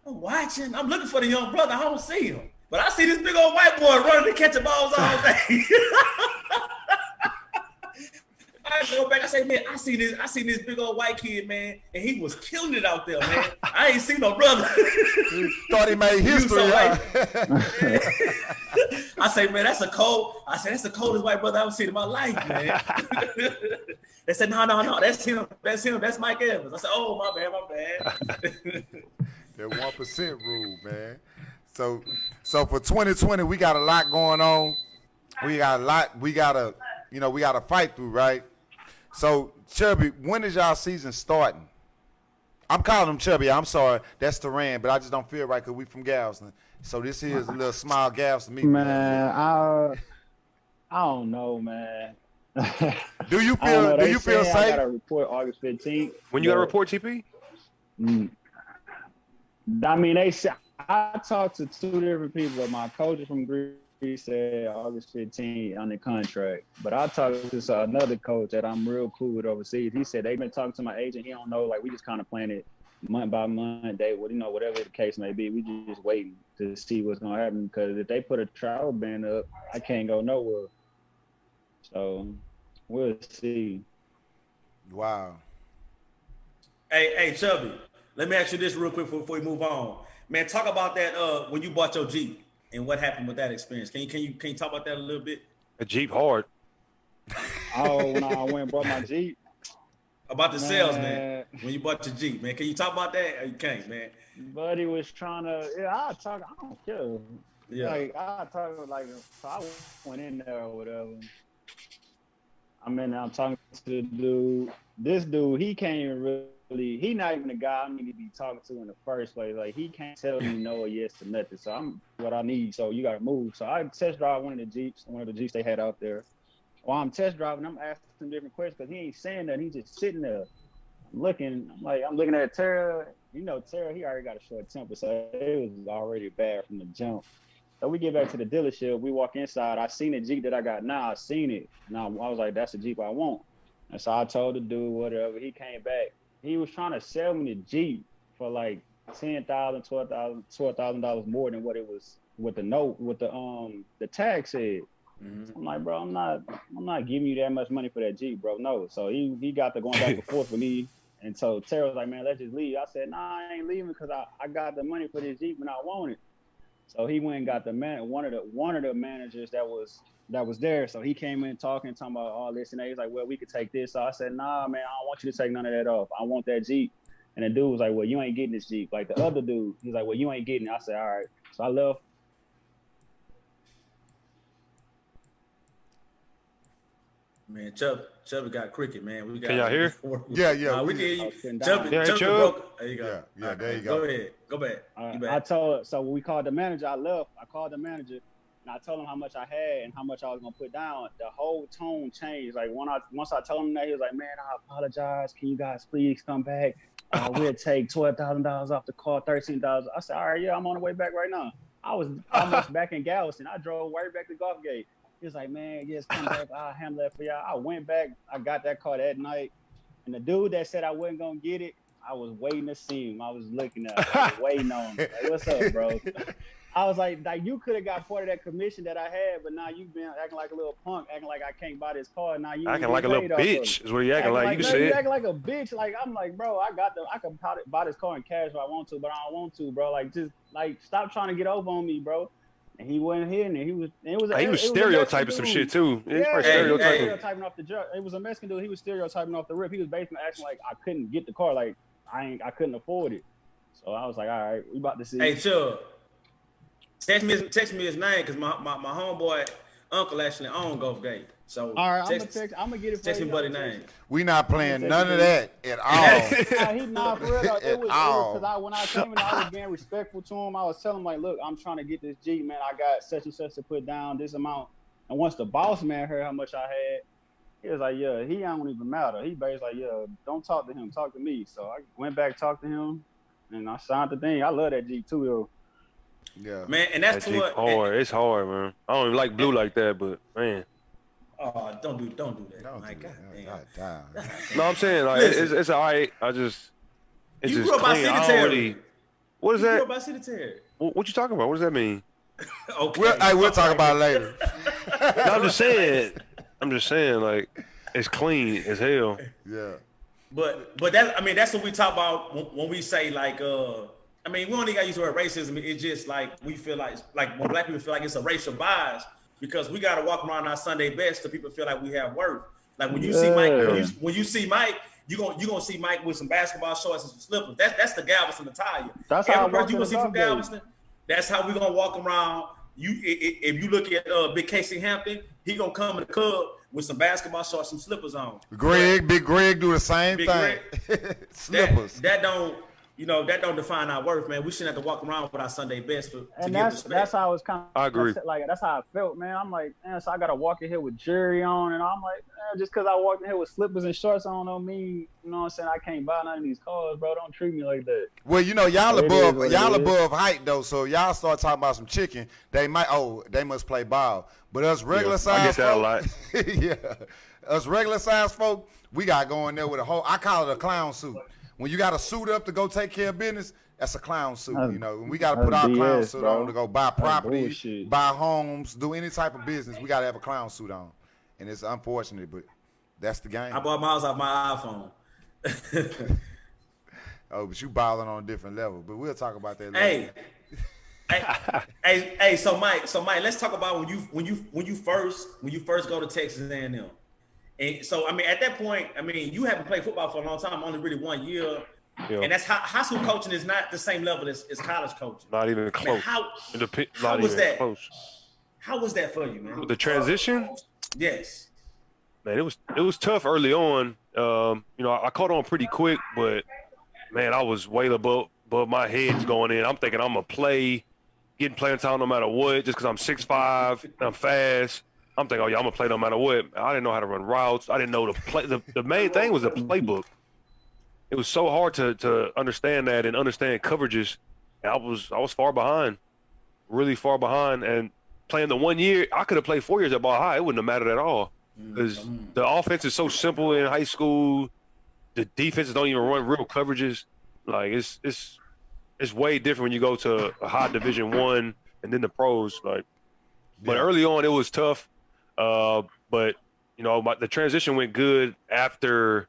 I'm looking for the young brother. I don't see him, but I see this big old white boy running to catch the balls all day. I go back. I say, man, I see this big old white kid, man, and he was killing it out there, man. I ain't seen no brother. Thought he made history. I say, man, that's the coldest white brother I've ever seen in my life, man. They said, no, that's him. That's Mike Evans. I said, oh, my bad. That 1% rule, man. So for 2020, we got a lot going on. We got a lot. We gotta fight through, right? So Chubby, when is y'all season starting? I'm calling him Chubby. I'm sorry, that's Terran, but I just don't feel right because we from Galveston. So this here is a little small Galveston me. Man, I don't know, man. Do you feel safe? I got to report August 15th. When you got to report, TP? I mean, I talked to two different people. My coach from Greece said August 15th on the contract, but I talked to another coach that I'm real cool with overseas. He said they've been talking to my agent. He don't know, like we just kind of playing it month by month, day, whatever the case may be. We just waiting to see what's gonna happen because if they put a travel ban up, I can't go nowhere. So we'll see. Wow. Hey, Chubby, let me ask you this real quick before we move on. Man, talk about that when you bought your Jeep and what happened with that experience. Can you talk about that a little bit? A Jeep hard. Oh, when I went and bought my Jeep. About the sales, man. When you bought your Jeep, man. Can you talk about that? Or you can't, man. Buddy was trying to, I don't care. Yeah. Like, so I went in there or whatever. I'm talking to the dude. This dude, he can't even he not even the guy I need to be talking to in the first place. Like, he can't tell me no or yes to nothing. So I'm what I need. So you got to move. So I test drive one of the Jeeps they had out there. While I'm test driving, I'm asking him different questions because he ain't saying nothing. He's just sitting there. I'm looking at Terra. You know, Terra, he already got a short temper. So it was already bad from the jump. So we get back to the dealership. We walk inside. I seen the Jeep that I got now. I seen it. Now I was like, that's the Jeep I want. And so I told the dude whatever. He came back. He was trying to sell me the Jeep for like $10,000, $12,000 more than what it was with the tag said. Mm-hmm. I'm like, bro, I'm not giving you that much money for that Jeep, bro. No. So he got to going back and forth with me. And so Terry was like, man, let's just leave. I said, nah, I ain't leaving because I got the money for this Jeep and I want it. So he went and got one of the managers that was there. So he came in talking about all this and that. He's like, well, we could take this. So I said, nah, man, I don't want you to take none of that off. I want that Jeep. And the dude was like, well, you ain't getting this Jeep. Like the other dude, he's like, well, you ain't getting it. I said, all right. So I left. Man, Chubby got cricket, man. We got. Can y'all hear? Yeah. We did. Chubby Broke. There you go. Yeah, there you go. Go ahead. Go back. So when we called the manager, I left. I called the manager and I told him how much I had and how much I was gonna put down. The whole tone changed. Like once I told him that, he was like, man, I apologize. Can you guys please come back? We'll take $12,000 off the car, $13,000. I said, all right, yeah, I'm on the way back right now. I was almost back in Galveston. I drove right back to Golf Gate. He was like, man, yes, come back. I'll handle that for y'all. I went back. I got that car that night. And the dude that said I wasn't going to get it, I was waiting to see him. I was looking at him. I was waiting on him. Like, what's up, bro? I was like you could have got part of that commission that I had, but now you've been acting like a little punk, acting like I can't buy this car. Now you acting like a little bitch is what you acting like. You can say you acting like a bitch. Like I'm like, bro, I can buy this car in cash if I want to, but I don't want to, bro. Like just like stop trying to get over on me, bro. And he wasn't hitting it. He was stereotyping some shit too. Yeah, stereotyping off the jump. It was a Mexican dude. He was stereotyping off the rip. He was basically acting like I couldn't get the car. Like I couldn't afford it. So I was like, all right, we about to see. Hey, Chubb, text me his name because my homeboy uncle actually owned Gulf Gate. So all right, I'm gonna get it for text you. me buddy name. We not playing none of that at all. He not for real. It was because when I came in, I was being respectful to him. I was telling him like, look, I'm trying to get this Jeep, man. I got such and such to put down this amount. And once the boss man heard how much I had, He was like, yeah, he don't even matter. He basically like, yeah, don't talk to him, talk to me. So I went back, talked to him, and I signed the thing. I love that G too, yo. Yeah. Man, and that's That what. hard. It's hard, man. I don't even like blue like that, but man. Oh, don't do that. Don't My do God, that. damn. God. No, I'm saying like Listen. it's all right. It's You just grew up by clean. I don't Cemetery. really. What is You grew that? up by Cemetery. What you talking about? What does that mean? Okay. We'll talk about it later. No, I'm just saying, like, it's clean as hell. Yeah. But that's what we talk about when we say like we don't even got used to word racism. It's just like we feel like when black people feel like it's a racial bias because we gotta walk around our Sunday best so people feel like we have worth. Like when you see Mike, when you see Mike, you gonna see Mike with some basketball shorts and some slippers. That's the Galveston attire. That's how I Every walk person you in gonna the see from golf game. Galveston. That's how we gonna walk around. If you look at Big Casey Hampton, he gonna come in the club with some basketball shorts, some slippers on. Big Greg do the same Big thing. Slippers. That don't define our worth, man. We shouldn't have to walk around with our Sunday best to And give respect. that's how I was kind of. I agree. Like that's how I felt, man. I'm like, man, so I gotta walk in here with jury on, and I'm like, man, just because I walked in here with slippers and shorts on don't mean, you know what I'm saying, I can't buy none of these cars, bro. Don't treat me like that. Well, you know, y'all It is what it is. above height though, so y'all start talking about some chicken. They must play ball. But us regular size I get that folk, a lot. yeah, us regular size folk, we got going there with I call it a clown suit. When you got to suit up to go take care of business, that's a clown suit. You know, we got to put our BS, clown suit bro. on to go buy property, bullshit. buy homes, do any type of business. We got to have a clown suit on, and it's unfortunate, but that's the game. I bought miles off my iPhone. Oh, but you balling on a different level. But we'll talk about that later. Hey, so Mike, let's talk about when you first go to Texas A&M. And so at that point, you haven't played football for a long time, only really 1 year. Yeah. And that's high school coaching is not the same level as college coaching. Not even close. Man, how Not was even that? close. How was that for you, man? The transition? Yes. Man, it was tough early on. I caught on pretty quick, but man, I was way above my head going in. I'm thinking I'm gonna getting playing time no matter what, just because I'm 6'5" and I'm fast. I'm thinking, I'm gonna play no matter what. I didn't know how to run routes. I didn't know the play. The main thing was the playbook. It was so hard to understand that and understand coverages. And I was far behind, really far behind. And playing the 1 year, I could have played 4 years at Ball High. It wouldn't have mattered at all because the offense is so simple in high school. The defenses don't even run real coverages. Like it's way different when you go to a high Division I and then the pros. But early on it was tough. But the transition went good after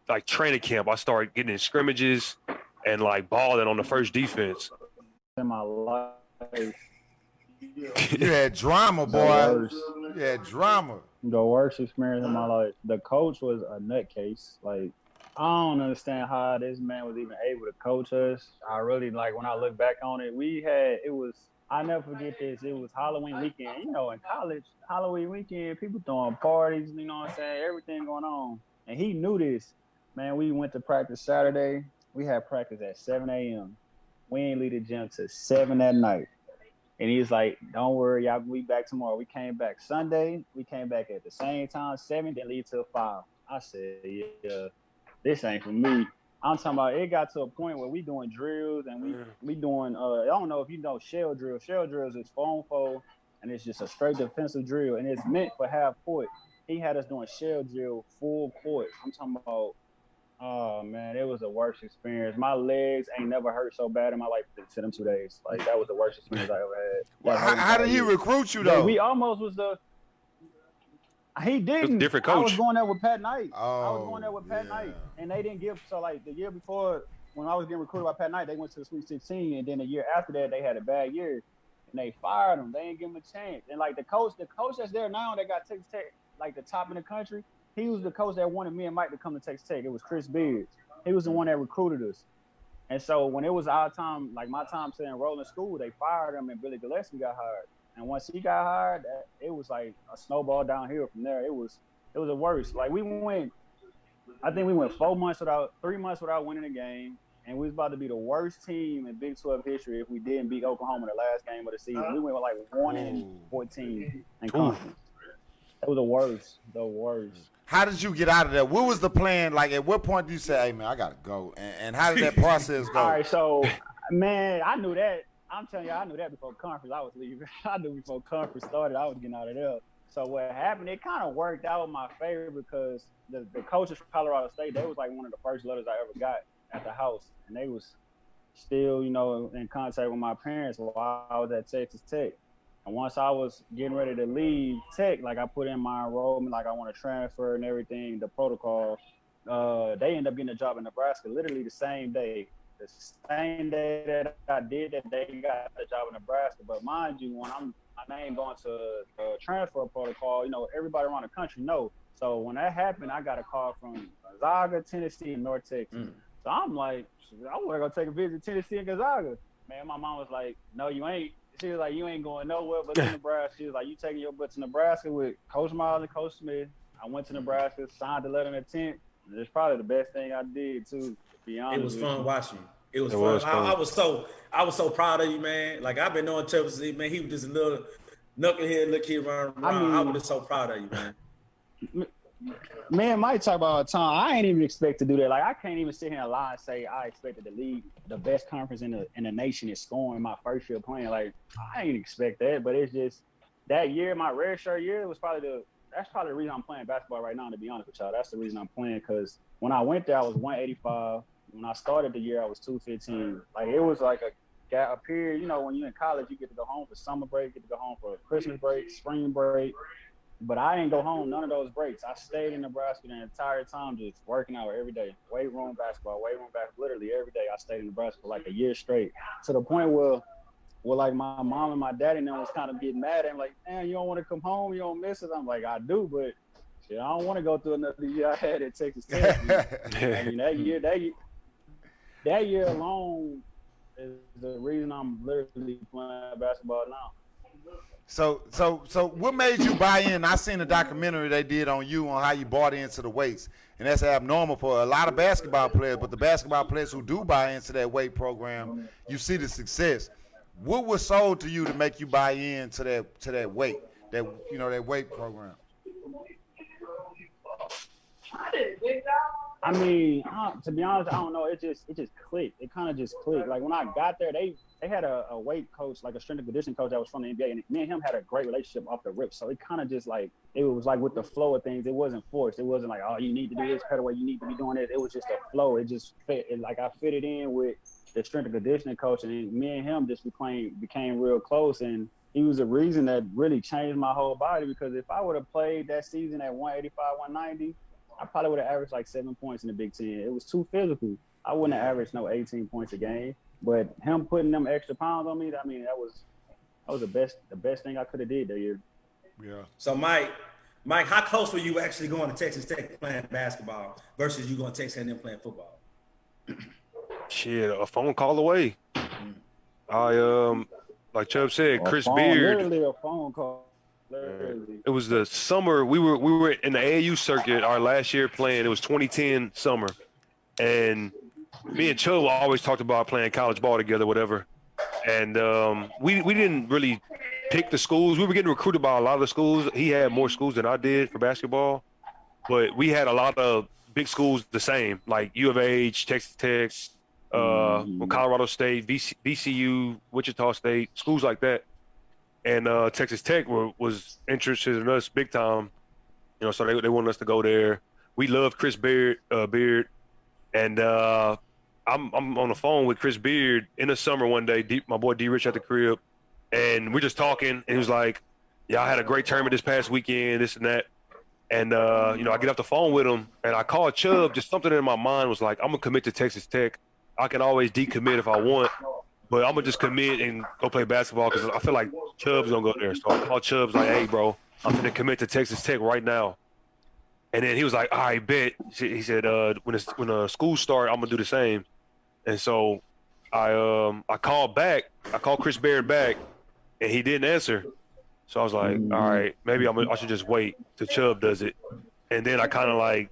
like training camp. I started getting in scrimmages and like balling on the first defense. In my life, You had drama, boy. You had drama. the worst experience in my life. The coach was a nutcase. Like, I don't understand how this man was even able to coach us. I really, like, when I look back on it, I never forget this. It was Halloween weekend. In college, Halloween weekend, people throwing parties, you know what I'm saying? Everything going on. And he knew this. Man, we went to practice Saturday. We had practice at 7 a.m. We ain't leave the gym till 7 that night. And he's like, don't worry, y'all, we back tomorrow. We came back Sunday. We came back at the same time, 7, then leave till 5. I said, yeah, this ain't for me. I'm talking about it got to a point where we doing drills and we doing, I don't know if you know shell drills. Shell drills is 4-on-4, and it's just a straight defensive drill, and it's meant for half court. He had us doing shell drill full court. I'm talking about, oh, man, it was the worst experience. My legs ain't never hurt so bad in my life to them 2 days. Like, that was the worst experience I ever had. Well, how did he recruit you, though? We almost was he didn't. Different coach. I was going there with Pat Knight. Yeah. And they didn't give, so like the year before when I was getting recruited by Pat Knight, they went to the Sweet 16, and then the year after that they had a bad year and they fired him. They didn't give him a chance. And like the coach that's there now that got Texas Tech like the top in the country, he was the coach that wanted me and Mike to come to Texas Tech. It was Chris Beards. He was the one that recruited us. And so when it was our time, like my time to enroll in school, they fired him and Billy Gillespie got hired. And once he got hired, it was like a snowball downhill from there. It was the worst. Like I think we went 3 months without winning a game, and we was about to be the worst team in Big 12 history if we didn't beat Oklahoma the last game of the season. We went like 1-14 in conference. It was the worst. how did you get out of that? What was the plan? Like, at what point did you say, hey, man, I got to go? And how did that process go? All right, so, man, I knew that. I'm telling you, I knew that before conference. I was leaving. I knew before conference started, I was getting out of there. So what happened, it kind of worked out in my favor because the coaches from Colorado State, they was like one of the first letters I ever got at the house. And they was still, in contact with my parents while I was at Texas Tech. And once I was getting ready to leave Tech, like I put in my enrollment, like I want to transfer and everything, the protocol, they ended up getting a job in Nebraska literally the same day. The same day that I did that, they got a job in Nebraska. But mind you, when my name going to the transfer protocol, everybody around the country know. So when that happened, I got a call from Gonzaga, Tennessee, and North Texas. So I'm like, I want to go take a visit to Tennessee and Gonzaga. Man, my mom was like, no, you ain't. She was like, you ain't going nowhere but to Nebraska. She was like, you taking your butt to Nebraska with Coach Miles and Coach Smith. I went to Nebraska, signed the letter of intent. It's probably the best thing I did, too, to be honest. It was fun watching you. It was fun. I was so proud of you, man. Like, I've been knowing Travis, man, he was just a little knucklehead little kid running around. I was just so proud of you, man. Man, Mike talk about all the time. I ain't even expect to do that. Like, I can't even sit here and lie and say I expected to lead the best conference in the nation is scoring my first year playing. Like, I ain't expect that, but it's just that year, my red shirt year, was that's probably the reason I'm playing basketball right now, to be honest with y'all. That's the reason I'm playing, because when I went there, I was 185. When I started the year, I was 215. Like, it was like a period, when you're in college, you get to go home for summer break, get to go home for Christmas break, spring break. But I didn't go home none of those breaks. I stayed in Nebraska the entire time, just working out every day. Weight room basketball, literally every day. I stayed in Nebraska for like a year straight, to the point where like my mom and my daddy and them was kind of getting mad at me, like, man, you don't want to come home, you don't miss it. I'm like, I do, but shit, I don't want to go through another year I had at Texas Tech. I mean, that year alone is the reason I'm literally playing basketball now. So what made you buy in? I seen a documentary they did on you on how you bought into the weights, and that's abnormal for a lot of basketball players. But the basketball players who do buy into that weight program, you see the success. What was sold to you to make you buy into that weight, that weight program? I mean, to be honest, I don't know. It just clicked. It kind of just clicked. Like, when I got there, they had a weight coach, like a strength and conditioning coach that was from the NBA, and me and him had a great relationship off the rip. So it kind of just like, it was like with the flow of things. It wasn't forced. It wasn't like, oh, you need to do this Petteyway, you need to be doing it. It was just a flow. It just fit. Like, I fitted in with the strength and conditioning coach, and me and him just became real close. And he was a reason that really changed my whole body, because if I would have played that season at 185, 190, I probably would have averaged like 7 points in the Big Ten. It was too physical. I wouldn't have averaged no 18 points a game. But him putting them extra pounds on me, I mean, that was the best thing I could have did that year. Yeah. So Mike, how close were you actually going to Texas Tech playing basketball versus you going to Texas A&M playing football? Shit, a phone call away. I like Chubb said, Chris Beard. Literally a phone call. It was the summer we were in the AAU circuit our last year playing. It was 2010 summer, and me and Chubb always talked about playing college ball together, whatever. And we didn't really pick the schools. We were getting recruited by a lot of the schools. He had more schools than I did for basketball, but we had a lot of big schools the same, like U of H, Texas Tech, Colorado State, VCU, Wichita State, schools like that. And Texas Tech was interested in us big time, so they wanted us to go there. We loved Chris Beard, and I'm on the phone with Chris Beard in the summer one day. My boy D Rich at the crib, and we're just talking. And he was like, "Yeah, I had a great tournament this past weekend, this and that." And I get off the phone with him, and I called Chubb. Just something in my mind was like, "I'm gonna commit to Texas Tech. I can always decommit if I want." But I'm going to just commit and go play basketball because I feel like Chubb's going to go there. So I called Chubb's like, hey, bro, I'm going to commit to Texas Tech right now. And then he was like, all right, bet. He said, when the school start, I'm going to do the same. And so I called back. I called Chris Beard back, and he didn't answer. So I was like, all right, maybe I should just wait till Chubb does it. And then I kind of like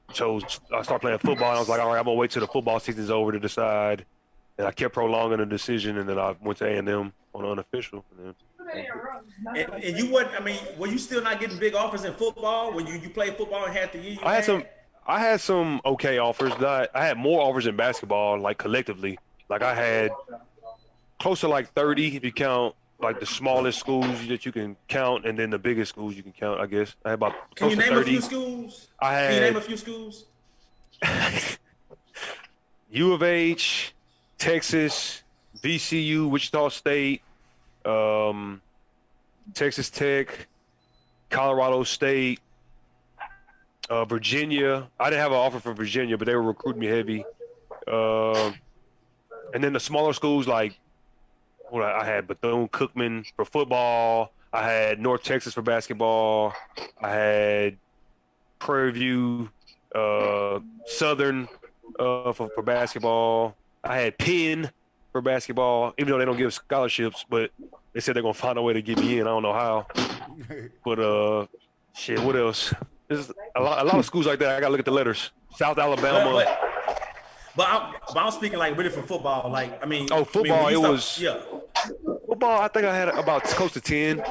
I started playing football, and I was like, all right, I'm going to wait till the football season's over to decide. And I kept prolonging the decision, and then I went to A&M on unofficial. And then And you wasn't. I mean, were you still not getting big offers in football when you played football and had the year? I had some okay offers. I had more offers in basketball, like collectively. Like I had close to like 30 if you count like the smallest schools that you can count, and then the biggest schools you can count. I guess I had about Can close you to name 30. a few schools? Can you name a few schools? U of H, Texas, VCU, Wichita State, Texas Tech, Colorado State, Virginia. I didn't have an offer for Virginia, but they were recruiting me heavy. And then the smaller schools like I had Bethune-Cookman for football. I had North Texas for basketball. I had Prairie View, Southern for basketball. I had Penn for basketball, even though they don't give scholarships, but they said they're gonna find a way to get me in. I don't know how. But shit, what else? There's a lot of schools like that. I gotta look at the letters. South Alabama. But I'm speaking like really for football. Like I mean, football. Yeah. Football. I think I had about close to 10.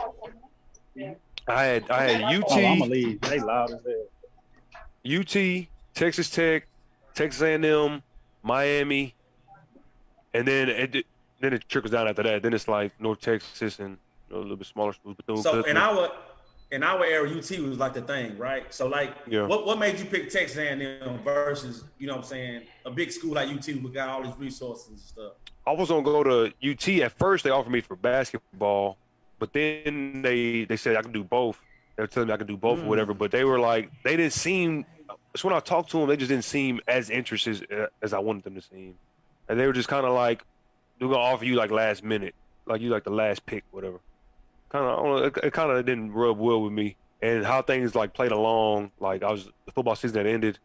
I had UT. Oh, I'm gonna leave. They loud as hell. UT, Texas Tech, Texas A&M, Miami, and then it trickles down after that. Then it's like North Texas and a little bit smaller schools. So in our area, UT was like the thing, right? So like, what made you pick Texas A&M versus, you know what I'm saying, a big school like UT who got all these resources and stuff? I was gonna go to UT at first. They offered me for basketball, but then they said I could do both. They were telling me I could do both or whatever, but they were like, they didn't seem. So when I talked to them, they just didn't seem as interested as I wanted them to seem, and they were just kind of like, they're gonna offer you like last minute, like you like the last pick, whatever. Kind of, it kind of didn't rub well with me, and how things like played along. Like the football season had ended,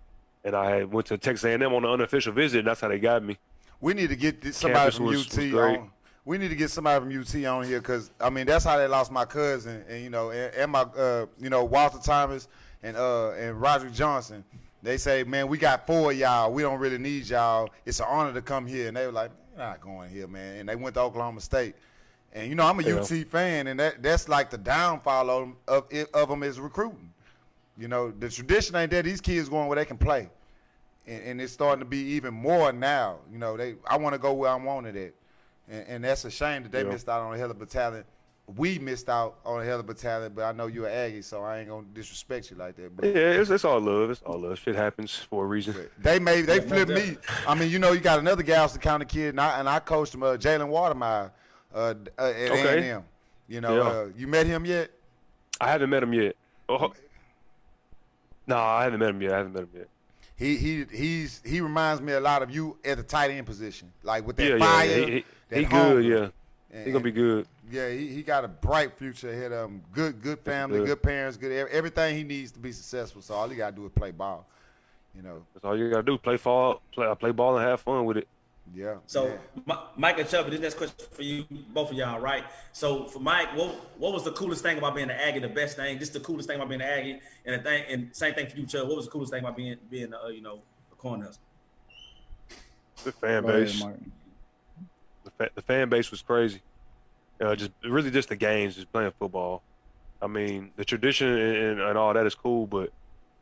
and I went to Texas A&M on an unofficial visit, and that's how they got me. We need to get somebody from UT on. We need to get somebody from UT on here because I mean that's how they lost my cousin and you know and my Walter Thomas and Roderick Johnson. They say, man, we got 4 of y'all. We don't really need y'all. It's an honor to come here. And they were like, you're not going here, man. And they went to Oklahoma State. And, you know, I'm a UT fan, and that's like the downfall of them is recruiting. You know, the tradition ain't that these kids going where they can play. And it's starting to be even more now. You know, I want to go where I wanted at. And that's a shame that they missed out on a hell of a talent. We missed out on a hell of a talent, but I know you're an Aggie, so I ain't going to disrespect you like that. But yeah, it's all love. It's all love. Shit happens for a reason. They flipped me. I mean, you know, you got another Galveston County kid, and I coached him, Jalen Watermeyer. At A&M. You know, you met him yet? I haven't met him yet. No, I haven't met him yet. He reminds me a lot of you at the tight end position, like with that fire. He good, yeah. He gonna be good. Yeah, he got a bright future ahead of him. Good family, good parents, good everything he needs to be successful. So all he gotta do is play ball. You know, that's all you gotta do. Play ball and have fun with it. Yeah. So, Mike and Chubby, this next question for you, both of y'all, right? So, for Mike, what was the coolest thing about being an Aggie? The best thing, just the coolest thing about being an Aggie, and same thing for you, Chubb. What was the coolest thing about being a Cornhusker? The fan base. The fan base was crazy. Just the games, just playing football. I mean, the tradition and all that is cool, but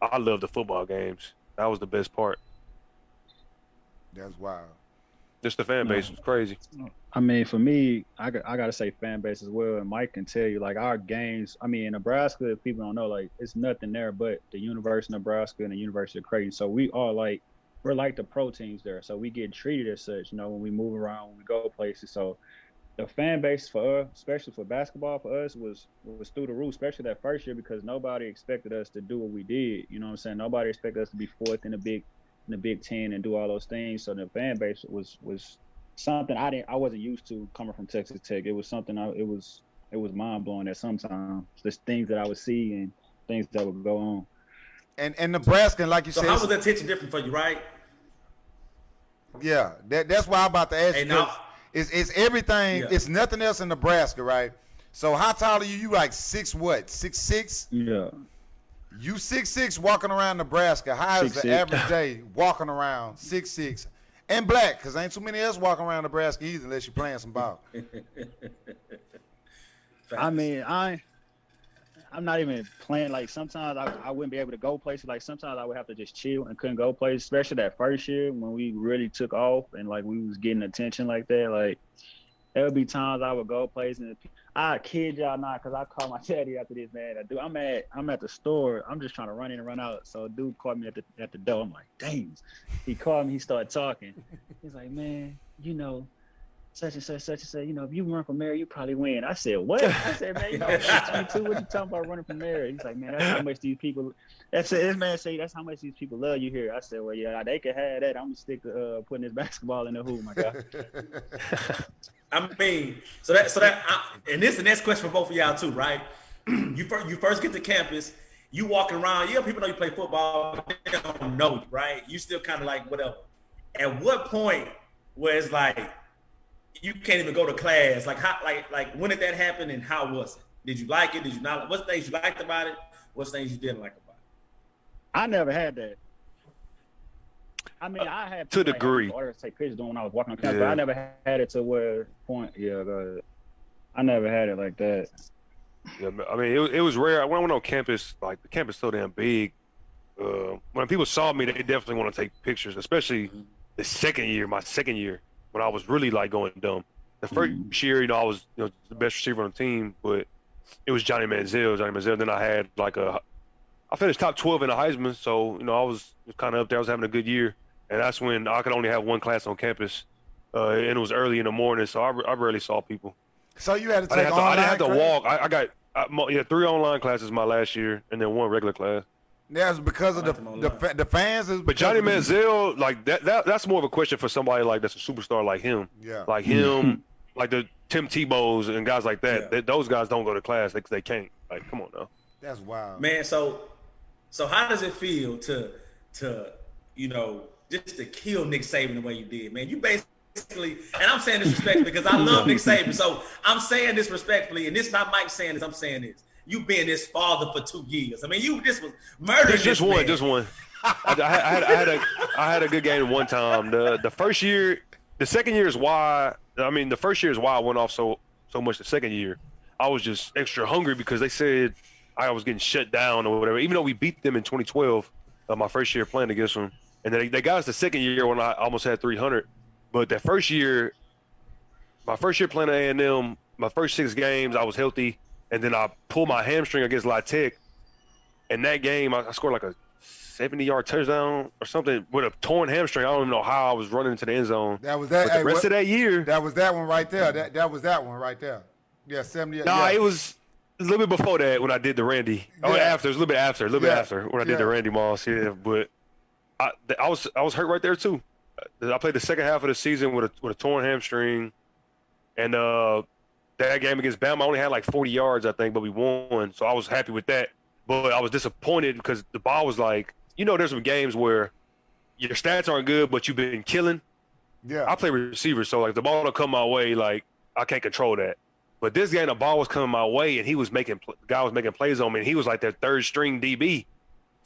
I love the football games. That was the best part. That's wild. Just the fan base was crazy. I mean, for me, I gotta say fan base as well. And Mike can tell you, like our games. I mean, in Nebraska, if people don't know, like it's nothing there but the University of Nebraska and the University of Creighton. So we're like the pro teams there. So we get treated as such, you know, when we move around, when we go places. So the fan base for us, especially for basketball, for us was through the roof, especially that first year because nobody expected us to do what we did. You know what I'm saying? Nobody expected us to be fourth in the Big Ten and do all those things. So the fan base was something I wasn't used to coming from Texas Tech. It was something it was mind blowing at sometimes. Just things that I would see and things that would go on. And Nebraska, like you said. So how was the attention different for you, right? Yeah, that's why I'm about to ask you. It's everything. Yeah. It's nothing else in Nebraska, right? So how tall are you? You like 6'6"? Yeah. You 6'6" walking around Nebraska. How is the average day walking around 6'6" and black? Because ain't too many else walking around Nebraska either unless you're playing some ball. I mean, I'm not even playing. Like sometimes I wouldn't be able to go places. Like sometimes I would have to just chill and couldn't go places. Especially that first year when we really took off and like we was getting attention like that. Like there would be times I would go places and I kid y'all not, because I called my daddy after this, man. Dude, I'm at the store. I'm just trying to run in and run out. So a dude called me at the door. I'm like, dang. He called me. He started talking. He's like, man, you know, such and such, you know, if you run for mayor, you probably win. I said, what? I said, man, you know, 22, what you talking about running for mayor? He's like, man, that's how much these people, this man say, that's how much these people love you here. I said, well, yeah, they can have that. I'm going to stick to putting this basketball in the hoop, my guy. I mean, and this is the next question for both of y'all too, right? You first get to campus, you walking around, yeah, people know you play football, but they don't know you, right? You still kind of like, whatever. At what point where it's like, you can't even go to class? Like how, like when did that happen and how was it? Did you like it? Did you not? What things you liked about it? What things you didn't like about it? I never had that. I mean, I had to a degree. Orders to take pictures doing when I was walking on campus, but I never had it to where point. Yeah, I never had it like that. Yeah, I mean, it was rare. When I went on campus, like the campus is so damn big. When people saw me, they definitely want to take pictures, especially my second year, when I was really like going dumb. The first year, you know, I was, you know, the best receiver on the team, but it was Johnny Manziel. Then I had like I finished top 12 in the Heisman, so you know I was kind of up there. I was having a good year, and that's when I could only have one class on campus, and it was early in the morning, so I rarely saw people. So you had to take I didn't have to walk. I got 3 online classes my last year, and then 1 regular class. That's because of the fans. But Johnny Manziel, like that's more of a question for somebody like that's a superstar like him. Yeah. Like him, like the Tim Tebow's and guys like that. Yeah. Those guys don't go to class. They can't. Like, come on now. That's wild, man. So how does it feel to you know, just to kill Nick Saban the way you did, man? You basically, and I'm saying this respectfully because I love Nick Saban. So I'm saying this respectfully, and this not Mike saying this. I'm saying this. You being this father for 2 years. I mean, you just was murdering. Just one. I had a good game one time. The first year, the second year is why. I mean, the first year is why I went off so much. The second year, I was just extra hungry because they said I was getting shut down or whatever. Even though we beat them in 2012, my first year playing against them, and then they got us the second year when I almost had 300. But that first year, my first year playing at A&M, my first 6 games, I was healthy. And then I pulled my hamstring against La Tech. And that game, I scored like a 70-yard touchdown or something with a torn hamstring. I don't even know how I was running into the end zone. That was that. But the rest of that year. That was that one right there. That was that one right there. Yeah, 70. Nah, it was a little bit before that when I did the Randy. Yeah. Oh, after. It was a little bit after when I did the Randy Moss. Yeah, but I was hurt right there too. I played the second half of the season with a torn hamstring. And that game against Bama, I only had like 40 yards, I think, but we won. So I was happy with that. But I was disappointed because the ball was like, you know, there's some games where your stats aren't good, but you've been killing. Yeah. I play receiver, so like the ball will come my way, like I can't control that. But this game, the ball was coming my way, and the guy was making plays on me, and he was like their third string DB.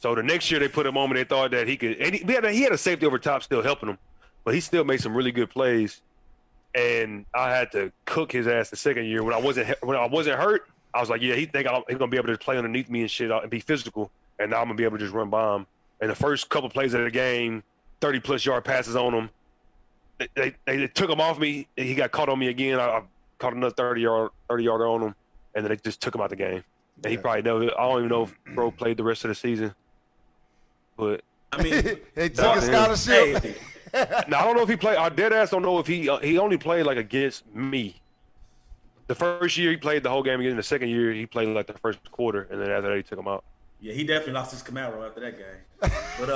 So the next year they put him on me, they thought that he could, and he had a safety over top still helping him, but he still made some really good plays. And I had to cook his ass the second year when I wasn't hurt. I was like, yeah, he's gonna be able to play underneath me and shit and be physical, and now I'm gonna be able to just run by him. And the first couple plays of the game, 30+ yard passes on him. They took him off me. And he got caught on me again. I caught another 30-yarder on him, and then they just took him out the game. And he probably I don't even know if bro played the rest of the season. But I mean, they took a scholarship. Hey. Now I don't know if he played. I dead ass don't know if he only played like against me. The first year he played the whole game again. The second year he played like the first quarter, and then after that he took him out. Yeah, he definitely lost his Camaro after that game. But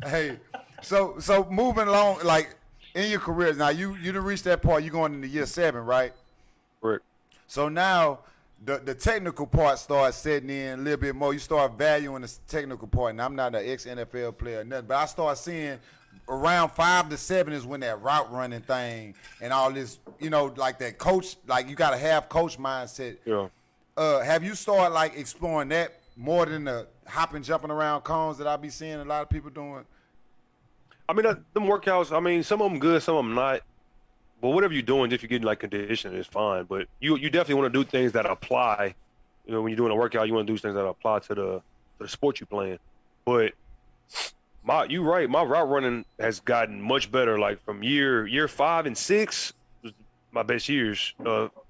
Hey, so moving along, like in your careers now, you done reached that part. You're going into year 7, right? Correct. So now the technical part starts setting in a little bit more. You start valuing the technical part. And I'm not an ex-NFL player or nothing, but I start seeing around 5 to 7 is when that route running thing and all this, you know, like that coach, like you got to have coach mindset. Yeah. Have you started like exploring that more than the hopping, jumping around cones that I be seeing a lot of people doing? I mean, them workouts, I mean, some of them good, some of them not. but whatever you're doing, if you're getting like conditioning, it's fine. But you definitely want to do things that apply. You know, when you're doing a workout, you want to do things that apply to the sport you're playing. But you're right. My route running has gotten much better. Like from year 5 and 6, was my best years.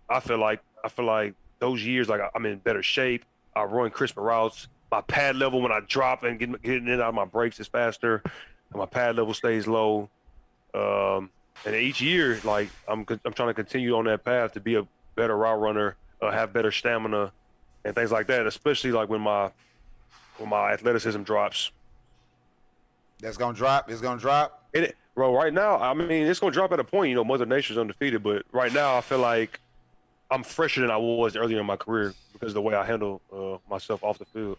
I feel like those years, like I'm in better shape. I run crisper routes. My pad level when I drop and getting in and out of my breaks is faster. And my pad level stays low. And each year, like I'm trying to continue on that path to be a better route runner, have better stamina, and things like that. Especially like when my athleticism drops. That's gonna drop. It's gonna drop. Bro, right now, I mean, it's gonna drop at a point. You know, Mother Nature's undefeated, but right now, I feel like I'm fresher than I was earlier in my career because of the way I handle myself off the field.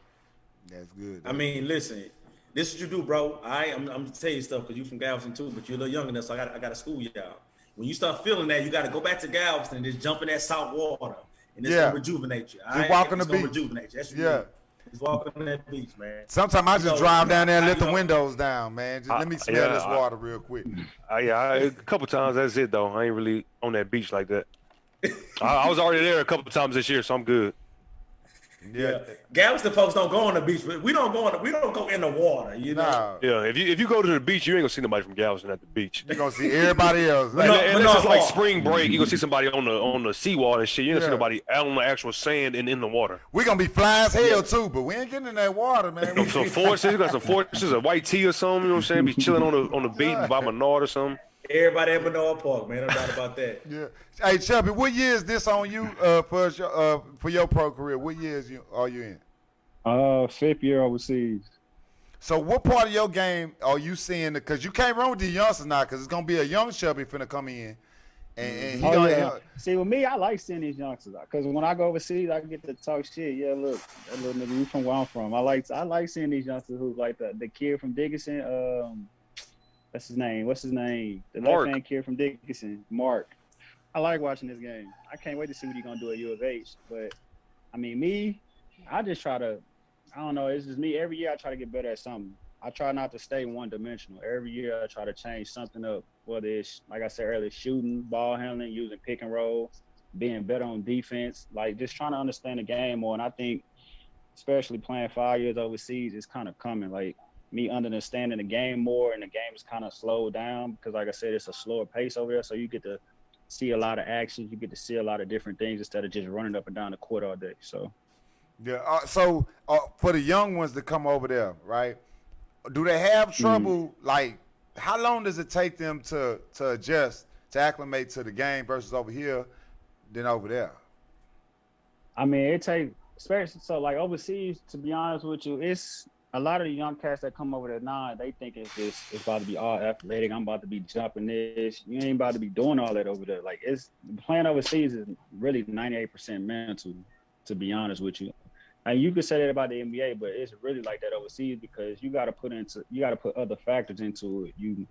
That's good. I mean, listen, this is what you do, bro. I'm gonna tell you stuff because you from Galveston too, but you're a little younger than us, so I got to school you out. When you start feeling that, you got to go back to Galveston and just jump in that salt water, and it's gonna rejuvenate you. Just walk on the beach. Rejuvenate you. That's just walking on that beach, man. Sometimes I just drive down there and let the windows down, man. Just let me smell this water real quick. A couple times, that's it though. I ain't really on that beach like that. I was already there a couple times this year, so I'm good. Yeah, Galveston folks don't go on the beach, but we don't go in the water. You know. Yeah, if you go to the beach, you ain't gonna see nobody from Galveston at the beach. You're gonna see everybody else. Unless it's like spring break, you gonna see somebody on the seawall and shit. You ain't gonna see nobody out on the actual sand and in the water. We gonna be fly as hell too, but we ain't getting in that water, man. Some forces, you got some forces, a white tea or something. You know what I'm saying? Be chilling on the beach by Menard or something. Everybody at Menard Park, man. No doubt about that. Yeah. Hey, Chubby, what year is this on you for your pro career? What years are you in? 5th year overseas. So what part of your game are you seeing? Because you can't run with the youngsters now because it's going to be a young Chubby finna come in. And See, with me, I like seeing these youngsters because when I go overseas, I get to talk shit. Yeah, look, that little nigga, you from where I'm from. I like seeing these youngsters who like the kid from Dickinson. What's his name? The left-hand kid from Dickinson, Mark. I like watching this game. I can't wait to see what he's going to do at U of H. But, I mean, I just try to – I don't know. It's just me. Every year I try to get better at something. I try not to stay one-dimensional. Every year I try to change something up, whether it's, like I said earlier, shooting, ball handling, using pick and roll, being better on defense, like just trying to understand the game more. And I think especially playing 5 years overseas is kind of coming. Like, me understanding the game more, and the game is kind of slowed down because, like I said, it's a slower pace over there. So you get to see a lot of actions. You get to see a lot of different things instead of just running up and down the court all day. So, yeah. So for the young ones to come over there, right? Do they have trouble? Like, how long does it take them to adjust, to acclimate to the game versus over here than over there? I mean, it takes, especially so like overseas. To be honest with you, it's a lot of the young cats that come over there now, they think it's about to be all athletic. I'm about to be jumping this. You ain't about to be doing all that over there. Like, it's playing overseas is really 98% mental, to be honest with you. And you could say that about the NBA, but it's really like that overseas because you got to put other factors into it. You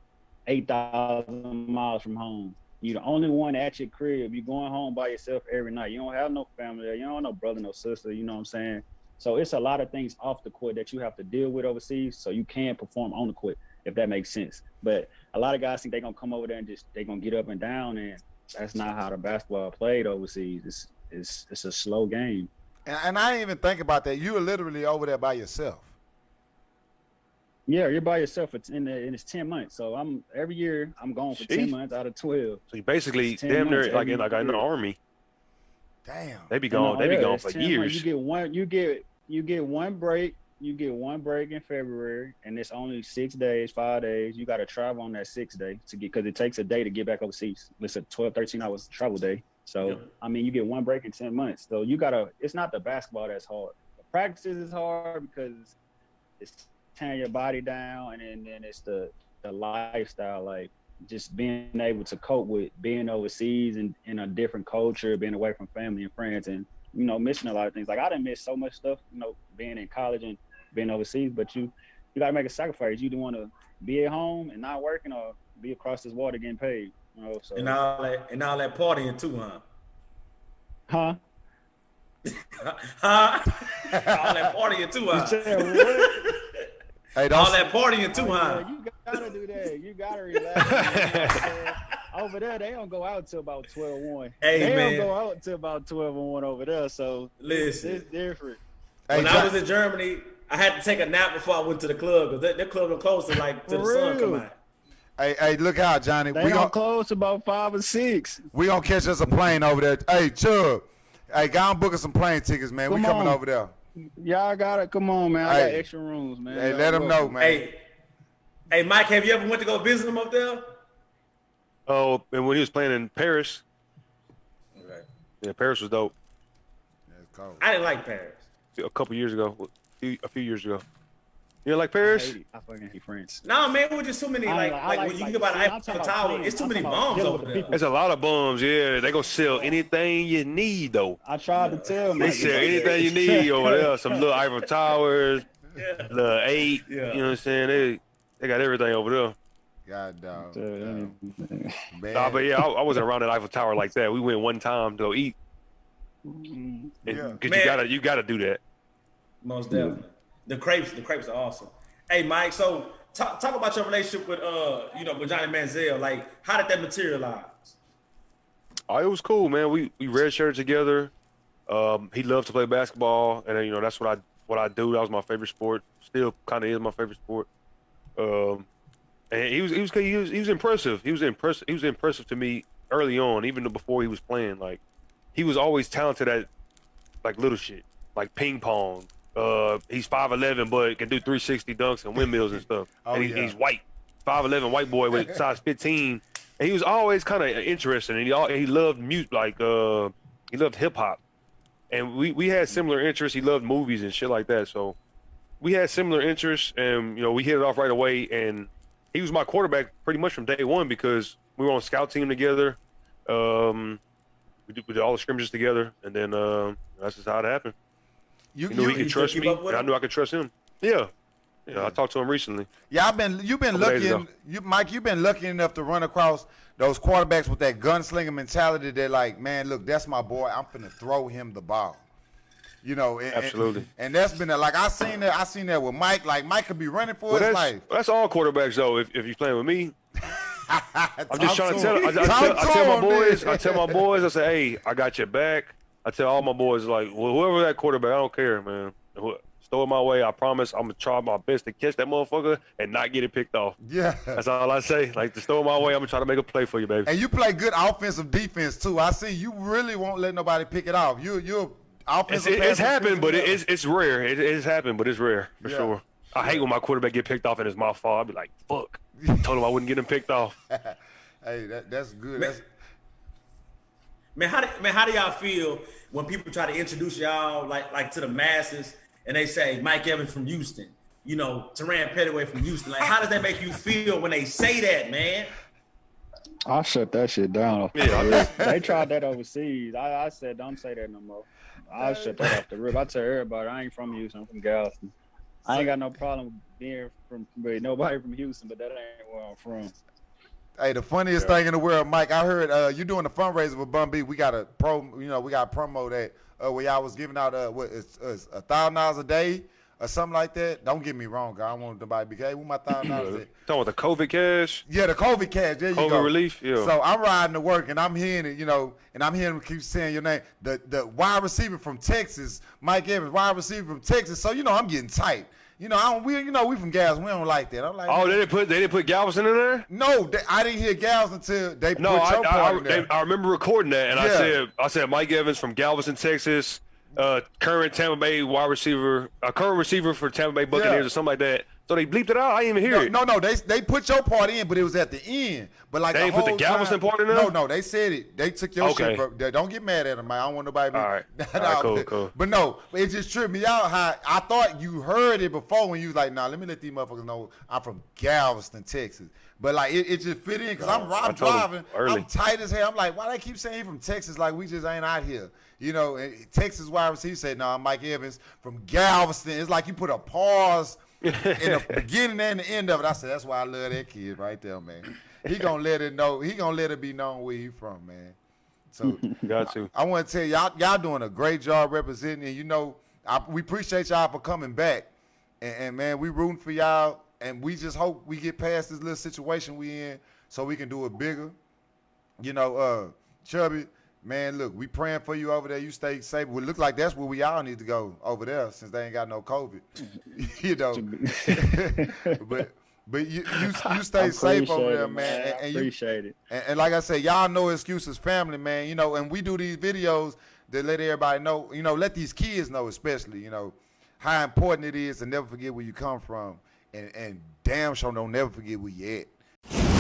8,000 miles from home. You're the only one at your crib. You're going home by yourself every night. You don't have no family there. You don't have no brother, no sister. You know what I'm saying? So it's a lot of things off the court that you have to deal with overseas, so you can perform on the court, if that makes sense. But a lot of guys think they're going to come over there and they're going to get up and down, and that's not how the basketball played overseas. It's a slow game. And I didn't even think about that. You were literally over there by yourself. Yeah, you're by yourself. It's it's 10 months. So every year I'm going for 10 months out of 12. So you basically damn near like in the army. Damn. They be gone. They be gone for years. You get one break. You get one break in February, and it's only 5 days. You got to travel on that 6th day because it takes a day to get back overseas. It's a 12, 13 hours travel day. So, I mean, you get one break in 10 months. So it's not the basketball that's hard. The practices is hard because it's tearing your body down, and then it's the lifestyle, like just being able to cope with being overseas and in a different culture, being away from family and friends, and, you know, missing a lot of things. Like, I didn't miss so much stuff, you know, being in college and being overseas, but you got to make a sacrifice. You don't want to be at home and not working or be across this water getting paid. You know, so. And all that partying too, huh? Huh? Huh? All that partying too, huh? You said what? Hey, all that partying too, huh? Yeah, you gotta do that. You gotta relax. over there, they don't go out till about 12-1. Hey, they man. don't go out till about 12-1 over there. So Listen. it's different. When I was in Germany, I had to take a nap before I went to the club because that club was close to till the sun come out. Hey, look out, Johnny. They don't close about 5 or 6. We gonna catch us a plane over there. Hey, Chubb. Hey, go on booking some plane tickets, man. We coming over there. Y'all got it. Come on, man. I got extra rooms, man. Hey, let them know, man. Hey, Mike, have you ever went to go visit him up there? Oh, and when he was playing in Paris. Okay. Yeah, Paris was dope. That's cold. I didn't like Paris. A couple years ago, a few years ago. You know, like Paris? I fucking hate France. No, man, it was just too many. Like when you think about Eiffel Tower, it's too many bombs over there. There's a lot of bums. Yeah, they gonna sell anything you need though. I tried to tell They sell anything you need over there. Some little Eiffel Towers, the 8. You know what I'm saying? They got everything over there. God dog. Man. Nah, but yeah, I wasn't around that Eiffel Tower like that. We went one time to go eat. Because you gotta do that. Most definitely. The crepes are awesome. Hey, Mike, so talk about your relationship with with Johnny Manziel. Like, how did that materialize? Oh, it was cool, man. We redshirted together. He loved to play basketball, and that's what I do. That was my favorite sport. Still kind of is my favorite sport. And he was impressive. He was impressive to me early on, even before he was playing. Like, he was always talented at like little shit, like ping pong. He's 5'11", but can do 360 dunks and windmills and stuff. He's white, 5'11" white boy with size 15. And he was always kind of interesting. And he loved music, like he loved hip hop. And we had similar interests. He loved movies and shit like that. So we had similar interests, and we hit it off right away. And he was my quarterback pretty much from day one because we were on scout team together. We did all the scrimmages together, and then that's just how it happened. He could trust me, and I knew I could trust him. Yeah. I talked to him recently. Yeah, you've been lucky, Mike. You've been lucky enough to run across those quarterbacks with that gunslinger mentality. They're like, man, look, that's my boy. I'm finna throw him the ball. Absolutely. And that's been like I seen that with Mike. Like Mike could be running for his life. That's all quarterbacks though. If you're playing with me, I'm just trying to tell. I tell my boys. I say, hey, I got your back. I tell all my boys, like, well, whoever that quarterback, I don't care, man. Throw it my way. I promise I'm going to try my best to catch that motherfucker and not get it picked off. Yeah. That's all I say. Like, just throw it my way. I'm going to try to make a play for you, baby. And you play good offensive defense, too. I see you really won't let nobody pick it off. You're offensive. It's happened, but it's rare. It's happened, but it's rare, for sure. I hate when my quarterback get picked off and it's my fault. I'd be like, fuck. I told him I wouldn't get him picked off. Hey, that's good. Man, how do y'all feel when people try to introduce y'all like to the masses and they say Mike Evans from Houston, Terran Petteyway from Houston? Like, how does that make you feel when they say that, man? I shut that shit down. Yeah, they tried that overseas. I said, don't say that no more. I shut that off the rip. I tell everybody, I ain't from Houston. I'm from Galveston. I ain't got no problem being with nobody from Houston, but that ain't where I'm from. Hey, the funniest thing in the world, Mike, I heard you doing a fundraiser with Bun B. We got a promo that where y'all was giving out it's $1,000 a day or something like that. Don't get me wrong, I don't want nobody to be, hey, what my $1,000 talking about the COVID cash? Yeah, the COVID cash. There you go. COVID relief, yeah. So I'm riding to work and I'm hearing it, and I'm hearing him keep saying your name. The wide receiver from Texas, Mike Evans, wide receiver from Texas. So I'm getting tight. We from Galveston. We don't like that. I'm like, oh, they didn't put Galveston in there? No, I didn't hear Galveston until they put your part in there. I remember recording that, and I said Mike Evans from Galveston, Texas, current Tampa Bay wide receiver, current receiver for Tampa Bay Buccaneers or something like that. So they bleeped it out. I didn't even hear it. No, they put your part in, but it was at the end. But like they didn't put the Galveston part in there? No, they said it. They took your shit. Bro. Don't get mad at them, man. I don't want nobody. All right, cool. But no, it just tripped me out how I thought you heard it before when you was like, nah, let me let these motherfuckers know I'm from Galveston, Texas. But like it just fit in because I'm driving. I'm tight as hell. I'm like, why they keep saying he from Texas? Like we just ain't out here. And Texas wide receiver said, no, I'm Mike Evans from Galveston. It's like you put a pause in the beginning and the end of it. I said, that's why I love that kid right there, man. He gonna let it know. He gonna let it be known where he from, man. So got to. I want to tell y'all doing a great job representing. We appreciate y'all for coming back, and man, we rooting for y'all, and we just hope we get past this little situation we in, so we can do it bigger you know, Chubby, man, look, we praying for you over there. You stay safe. Well, look like that's where we all need to go over there since they ain't got no COVID. You know, but you stay safe over there, man. I appreciate it. And like I said, y'all know Excuses family, man. You know, and we do these videos to let everybody know, you know, let these kids know especially, you know, how important it is to never forget where you come from. And damn sure don't never forget where you at.